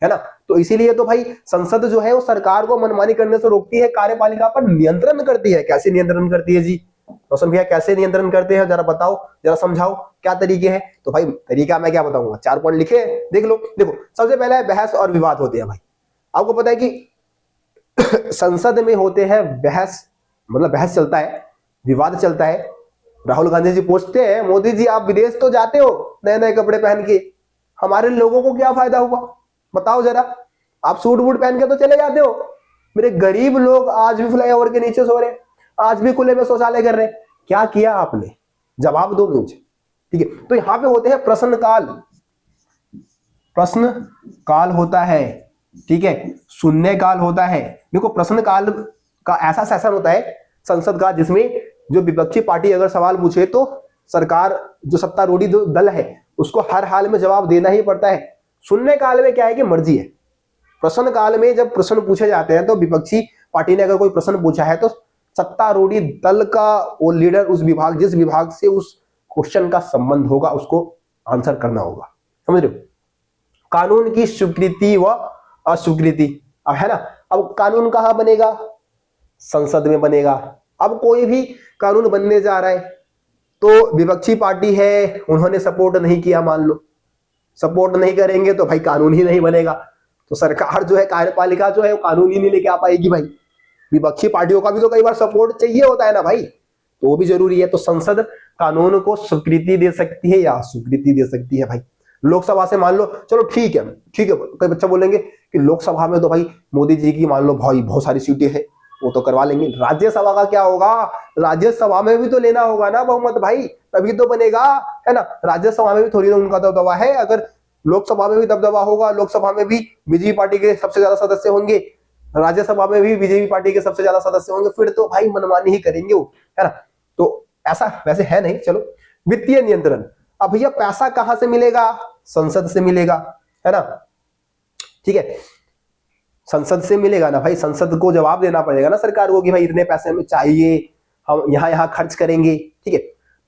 है ना। तो इसीलिए तो भाई संसद जो है वो सरकार को मनमानी करने से रोकती है, कार्यपालिका पर नियंत्रण करती है। कैसे नियंत्रण करती है जी रोशन भैया, कैसे नियंत्रण करते हैं जरा बताओ, जरा समझाओ क्या तरीके हैं। तो भाई तरीका मैं क्या बताऊंगा, 4 पॉइंट लिखे देख लो। देखो सबसे पहला है बहस और विवाद होते हैं भाई। आपको पता है कि संसद में होते हैं बहस, मतलब बहस चलता है, विवाद चलता है। राहुल गांधी जी पूछते हैं मोदी जी आप विदेश तो जाते हो नए नए कपड़े पहन के, हमारे लोगों को क्या फायदा हुआ बताओ जरा, आप सूट वूट पहन के तो चले जाते हो, मेरे गरीब लोग आज भी फ्लाईओवर के नीचे सो रहे हैं, आज भी खुले में शौचालय कर रहे हैं, क्या किया आपने, जवाब दो मुझे। ठीक है, तो यहां पे होते हैं प्रश्न काल, प्रश्न काल होता है, ठीक है, शून्य काल होता है। देखो प्रश्न काल का ऐसा सेशन होता है संसद का जिसमें जो विपक्षी पार्टी अगर सवाल पूछे तो सरकार जो सत्तारूढ़ी दल है उसको हर हाल में जवाब देना ही पड़ता है। शून्य काल में क्या है कि मर्जी है। प्रश्न काल में जब प्रश्न पूछे जाते हैं तो विपक्षी पार्टी ने अगर कोई प्रश्न पूछा है तो सत्तारूढ़ी दल का वो लीडर उस विभाग, जिस विभाग से उस क्वेश्चन का संबंध होगा उसको आंसर करना होगा, समझ रहे हो। कानून की स्वीकृति व अस्वीकृति, अब है ना, अब कानून कहां बनेगा, संसद में बनेगा। अब कोई भी कानून बनने जा रहा है तो विपक्षी पार्टी है उन्होंने सपोर्ट नहीं किया, मान लो सपोर्ट नहीं करेंगे तो भाई कानून ही नहीं बनेगा। तो सरकार जो है, कार्यपालिका जो है वो कानून ही नहीं लेके आ पाएगी भाई। विपक्षी पार्टियों का भी तो कई बार सपोर्ट चाहिए होता है ना भाई, तो वो भी जरूरी है। तो संसद कानून को स्वीकृति दे सकती है या अस्वीकृति दे सकती है भाई। लोकसभा से मान लो, चलो ठीक है ठीक है, कई बच्चा बोलेंगे कि लोकसभा में तो भाई मोदी जी की मान लो भाई बहुत सारी सीटें हैं वो तो करवा लेंगे। राज्यसभा का क्या होगा, राज्यसभा में भी तो लेना होगा ना बहुमत भाई, तभी तो बनेगा, है ना। राज्यसभा में भी थोड़ी ना उनका दबदबा है, अगर लोकसभा में भी दबदबा होगा, लोकसभा में भी बीजेपी पार्टी के सबसे ज्यादा सदस्य होंगे, राज्यसभा में भी बीजेपी पार्टी के सबसे ज्यादा सदस्य होंगे, फिर तो भाई मनमानी ही करेंगे वो, है ना। तो ऐसा वैसे है नहीं। चलो वित्तीय नियंत्रण, अब भैया पैसा कहां से मिलेगा, संसद से मिलेगा, है ना, ठीक है, संसद से मिलेगा ना भाई। संसद को जवाब देना पड़ेगा ना सरकार को कि भाई इतने पैसे हमें चाहिए, हम यहां यहां खर्च करेंगे, ठीक है।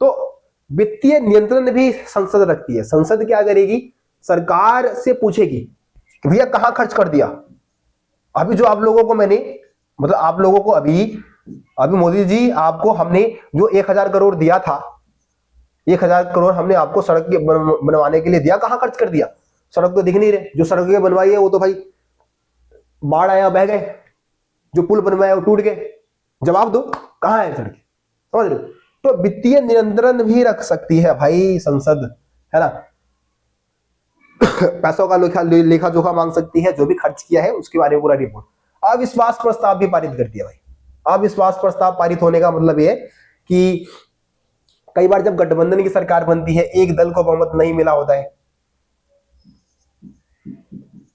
तो वित्तीय नियंत्रण भी संसद रखती है। संसद क्या करेगी, सरकार से पूछेगी कि भैया कहां खर्च कर दिया। अभी जो आप लोगों को मैंने, मतलब आप लोगों को अभी मोदी जी आपको हमने जो 1000 करोड़ दिया था, 1000 करोड़ हमने आपको सड़क के बनवाने के लिए दिया, कहां खर्च कर दिया। सड़क तो दिख नहीं रहे, जो सड़कें बनवाई है वो तो भाई बाढ़ आया बह गए, जो पुल बनवाया वो टूट गए, जवाब दो कहां है सड़कें, समझ रहे हो। तो वित्तीय नियंत्रण भी रख सकती है भाई संसद, है ना। पैसों का लेखा जोखा मांग सकती है, जो भी खर्च किया है उसके बारे में पूरा रिपोर्ट। अविश्वास प्रस्ताव भी पारित करती है भाई। अविश्वास प्रस्ताव पारित होने का मतलब ये कि कई बार जब गठबंधन की सरकार बनती है, एक दल को बहुमत नहीं मिला होता है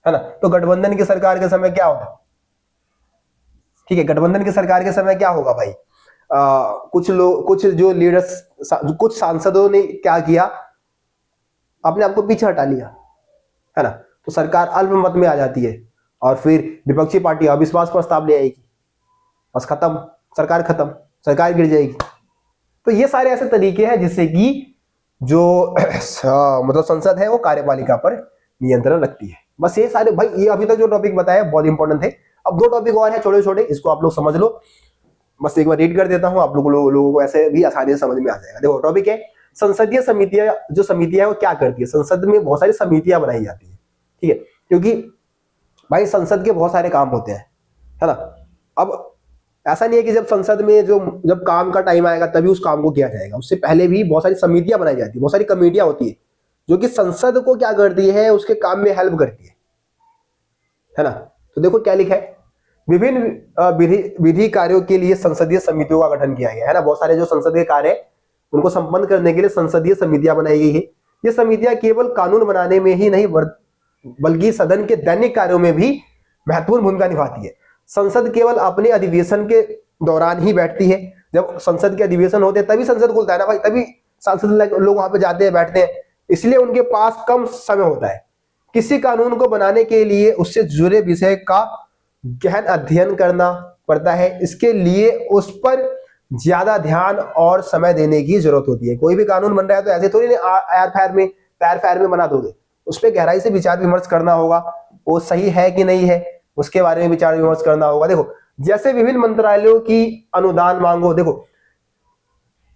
ना, तो गठबंधन की सरकार के समय क्या होता है, ठीक है, गठबंधन की सरकार के समय क्या होगा भाई, कुछ लोग, कुछ जो लीडर्स, कुछ सांसदों ने क्या किया, अपने आप को पीछे हटा लिया, है ना। तो सरकार अल्पमत में आ जाती है और फिर विपक्षी पार्टी अविश्वास प्रस्ताव ले आएगी, बस खत्म, सरकार खत्म, सरकार गिर जाएगी। तो ये सारे ऐसे तरीके हैं जिससे कि जो मतलब संसद है वो कार्यपालिका पर नियंत्रण रखती है। बस ये सारे भाई, ये अभी तक जो टॉपिक बताया बहुत इंपॉर्टेंट है। अब 2 टॉपिक और है छोटे छोटे, इसको आप लोग समझ लो। बस एक बार रीड कर देता हूं, आप लोगों को ऐसे भी आसानी से समझ में आ जाएगा। देखो टॉपिक है संसदीय समितियां। जो समितियां है वो क्या करती है, संसद में बहुत सारी समितियां बनाई जाती है, ठीक है, क्योंकि भाई संसद के बहुत सारे काम होते हैं, है ना। अब ऐसा नहीं है कि जब संसद में जब काम का टाइम आएगा तभी उस काम को किया जाएगा, उससे पहले भी बहुत सारी समितियां बनाई जाती है, बहुत सारी कमेटियां होती है जो कि संसद को क्या करती है, उसके काम में हेल्प करती है ना। तो देखो क्या लिखा है, विभिन्न विधि कार्यों के लिए संसदीय समितियों का गठन किया गया है ना। बहुत सारे जो संसदीय कार्य है उनको संपन्न करने के लिए संसदीय समितियां बनाई गई है। ये समितियां केवल कानून बनाने में ही नहीं बल्कि सदन के दैनिक कार्यों में भी महत्वपूर्ण भूमिका निभाती है। संसद केवल अपने अधिवेशन के दौरान ही बैठती है। जब संसद के अधिवेशन होते हैं तभी संसद खुलता है ना भाई, तभी सांसद लोग वहां पे जाते हैं, बैठते हैं, इसलिए उनके पास कम समय होता है। किसी कानून को बनाने के लिए उससे जुड़े विषय का गहन अध्ययन करना पड़ता है, इसके लिए उस पर ज्यादा ध्यान और समय देने की जरूरत होती है। कोई भी कानून बन रहा है तो ऐसे थोड़ी पैर फायर में बना दोगे, उस पर गहराई से विचार विमर्श करना होगा, वो सही है कि नहीं है उसके बारे में विचार विमर्श करना होगा। देखो जैसे विभिन्न मंत्रालयों की अनुदान मांगो, देखो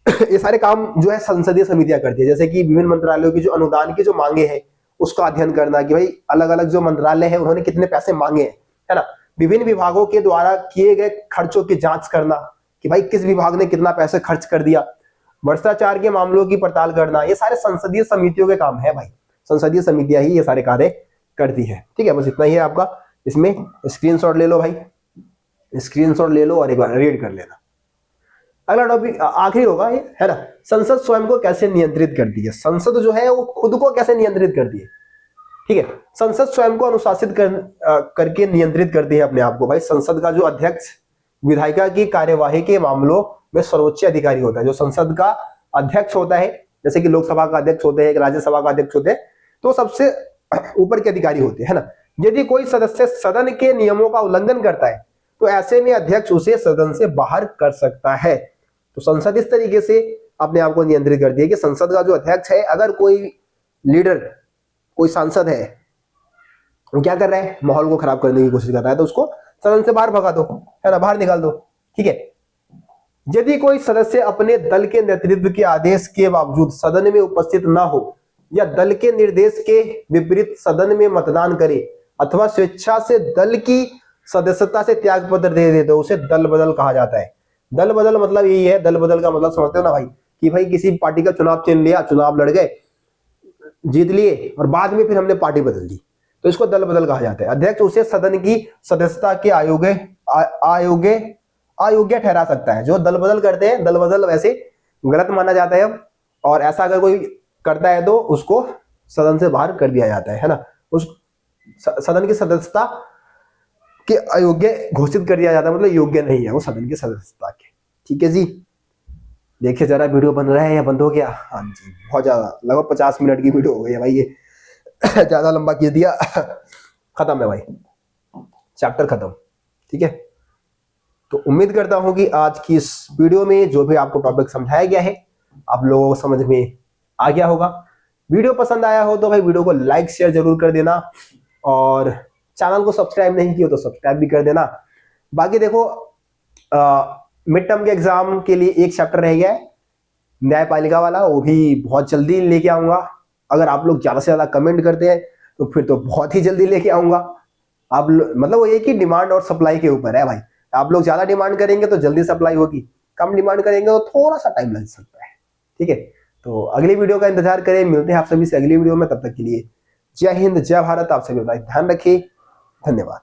ये सारे काम जो है संसदीय समितियां करती है। जैसे कि विभिन्न मंत्रालयों की जो अनुदान की जो मांगे हैं उसका अध्ययन करना कि भाई अलग अलग जो मंत्रालय है उन्होंने कितने पैसे मांगे हैं, है ना। विभिन्न विभागों के द्वारा किए गए खर्चों की जांच करना कि भाई किस विभाग ने कितना पैसे खर्च कर दिया, भ्रष्टाचार के मामलों की पड़ताल करना, ये सारे संसदीय समितियों के काम है भाई। संसदीय समितियां ही ये सारे कार्य करती है, ठीक है। बस इतना ही है आपका, इसमें स्क्रीनशॉट ले लो भाई, स्क्रीनशॉट ले लो और एक बार रीड कर लेना। अगला टॉपिक आखिरी होगा ये, है ना। संसद स्वयं को कैसे नियंत्रित करती है, संसद जो है वो खुद को कैसे नियंत्रित करती है, ठीक है। संसद स्वयं को अनुशासित करके नियंत्रित करती है अपने आप को। भाई संसद का जो अध्यक्ष विधायिका की कार्यवाही के मामलों में सर्वोच्च अधिकारी होता है। जो संसद का अध्यक्ष होता है, जैसे कि लोकसभा का अध्यक्ष होते हैं, राज्यसभा का अध्यक्ष होते हैं, तो सबसे ऊपर के अधिकारी होते हैं, है ना। यदि कोई सदस्य सदन के नियमों का उल्लंघन करता है तो ऐसे में अध्यक्ष उसे सदन से बाहर कर सकता है। तो संसद इस तरीके से अपने आप को नियंत्रित करती है कि संसद का जो अध्यक्ष है, अगर कोई लीडर, कोई सांसद है, वो क्या कर रहा है, माहौल को खराब करने की कोशिश कर रहा है, तो उसको सदन से बाहर भगा दो, है ना, बाहर निकाल दो, ठीक है। यदि कोई सदस्य अपने दल के नेतृत्व के आदेश के बावजूद सदन में उपस्थित ना हो या दल के निर्देश के विपरीत सदन में मतदान करे अथवा स्वेच्छा से दल की सदस्यता से त्याग पत्र दे दे तो उसे दल बदल कहा जाता है। दल बदल मतलब यही है, दल बदल का मतलब समझते हो ना भाई, कि भाई किसी पार्टी का चुनाव चिन्ह लिया, चुनाव लड़ गए, जीत लिए और बाद में फिर हमने पार्टी बदल दी, तो इसको दल बदल कहा जाता है। अध्यक्ष उसे सदन की सदस्यता के अयोग्य ठहरा सकता है। जो दल बदल करते हैं, दल बदल वैसे गलत माना जाता है, और ऐसा अगर कोई करता है तो उसको सदन से बाहर कर दिया जाता है ना, उस सदन की सदस्यता के अयोग्य घोषित कर दिया जाता है, मतलब योग्य नहीं है वो सदन की सदस्यता के, ठीक है जी। देखिए जरा वीडियो बन रहा है या बंद हो गया, हाँ जी बहुत ज्यादा, लगभग 50 मिनट की वीडियो हो गई है भाई, ये ज्यादा लंबा खींच दिया। खत्म है भाई, चैप्टर खत्म, ठीक है। तो उम्मीद करता हूं कि आज की इस वीडियो में जो भी आपको टॉपिक समझाया गया है आप लोगों को समझ में आ गया होगा। वीडियो पसंद आया हो तो भाई वीडियो को लाइक शेयर जरूर कर देना, और चैनल को सब्सक्राइब नहीं किया तो सब्सक्राइब भी कर देना। बाकी देखो मिड टर्म के एग्जाम के लिए एक चैप्टर रह गया है न्यायपालिका वाला, वो भी बहुत जल्दी लेके आऊंगा। अगर आप लोग ज्यादा से ज्यादा कमेंट करते हैं तो फिर तो बहुत ही जल्दी लेके आऊंगा। आप मतलब वो एक ही डिमांड और सप्लाई के ऊपर है भाई, आप लोग ज्यादा डिमांड करेंगे तो जल्दी सप्लाई होगी, कम डिमांड करेंगे तो थोड़ा सा टाइम लग सकता है, ठीक है। तो अगली वीडियो का इंतजार करें, मिलते हैं आप सभी से अगली वीडियो में, तब तक के लिए जय हिंद जय भारत। आप सभी अपना ध्यान रखिए, धन्यवाद।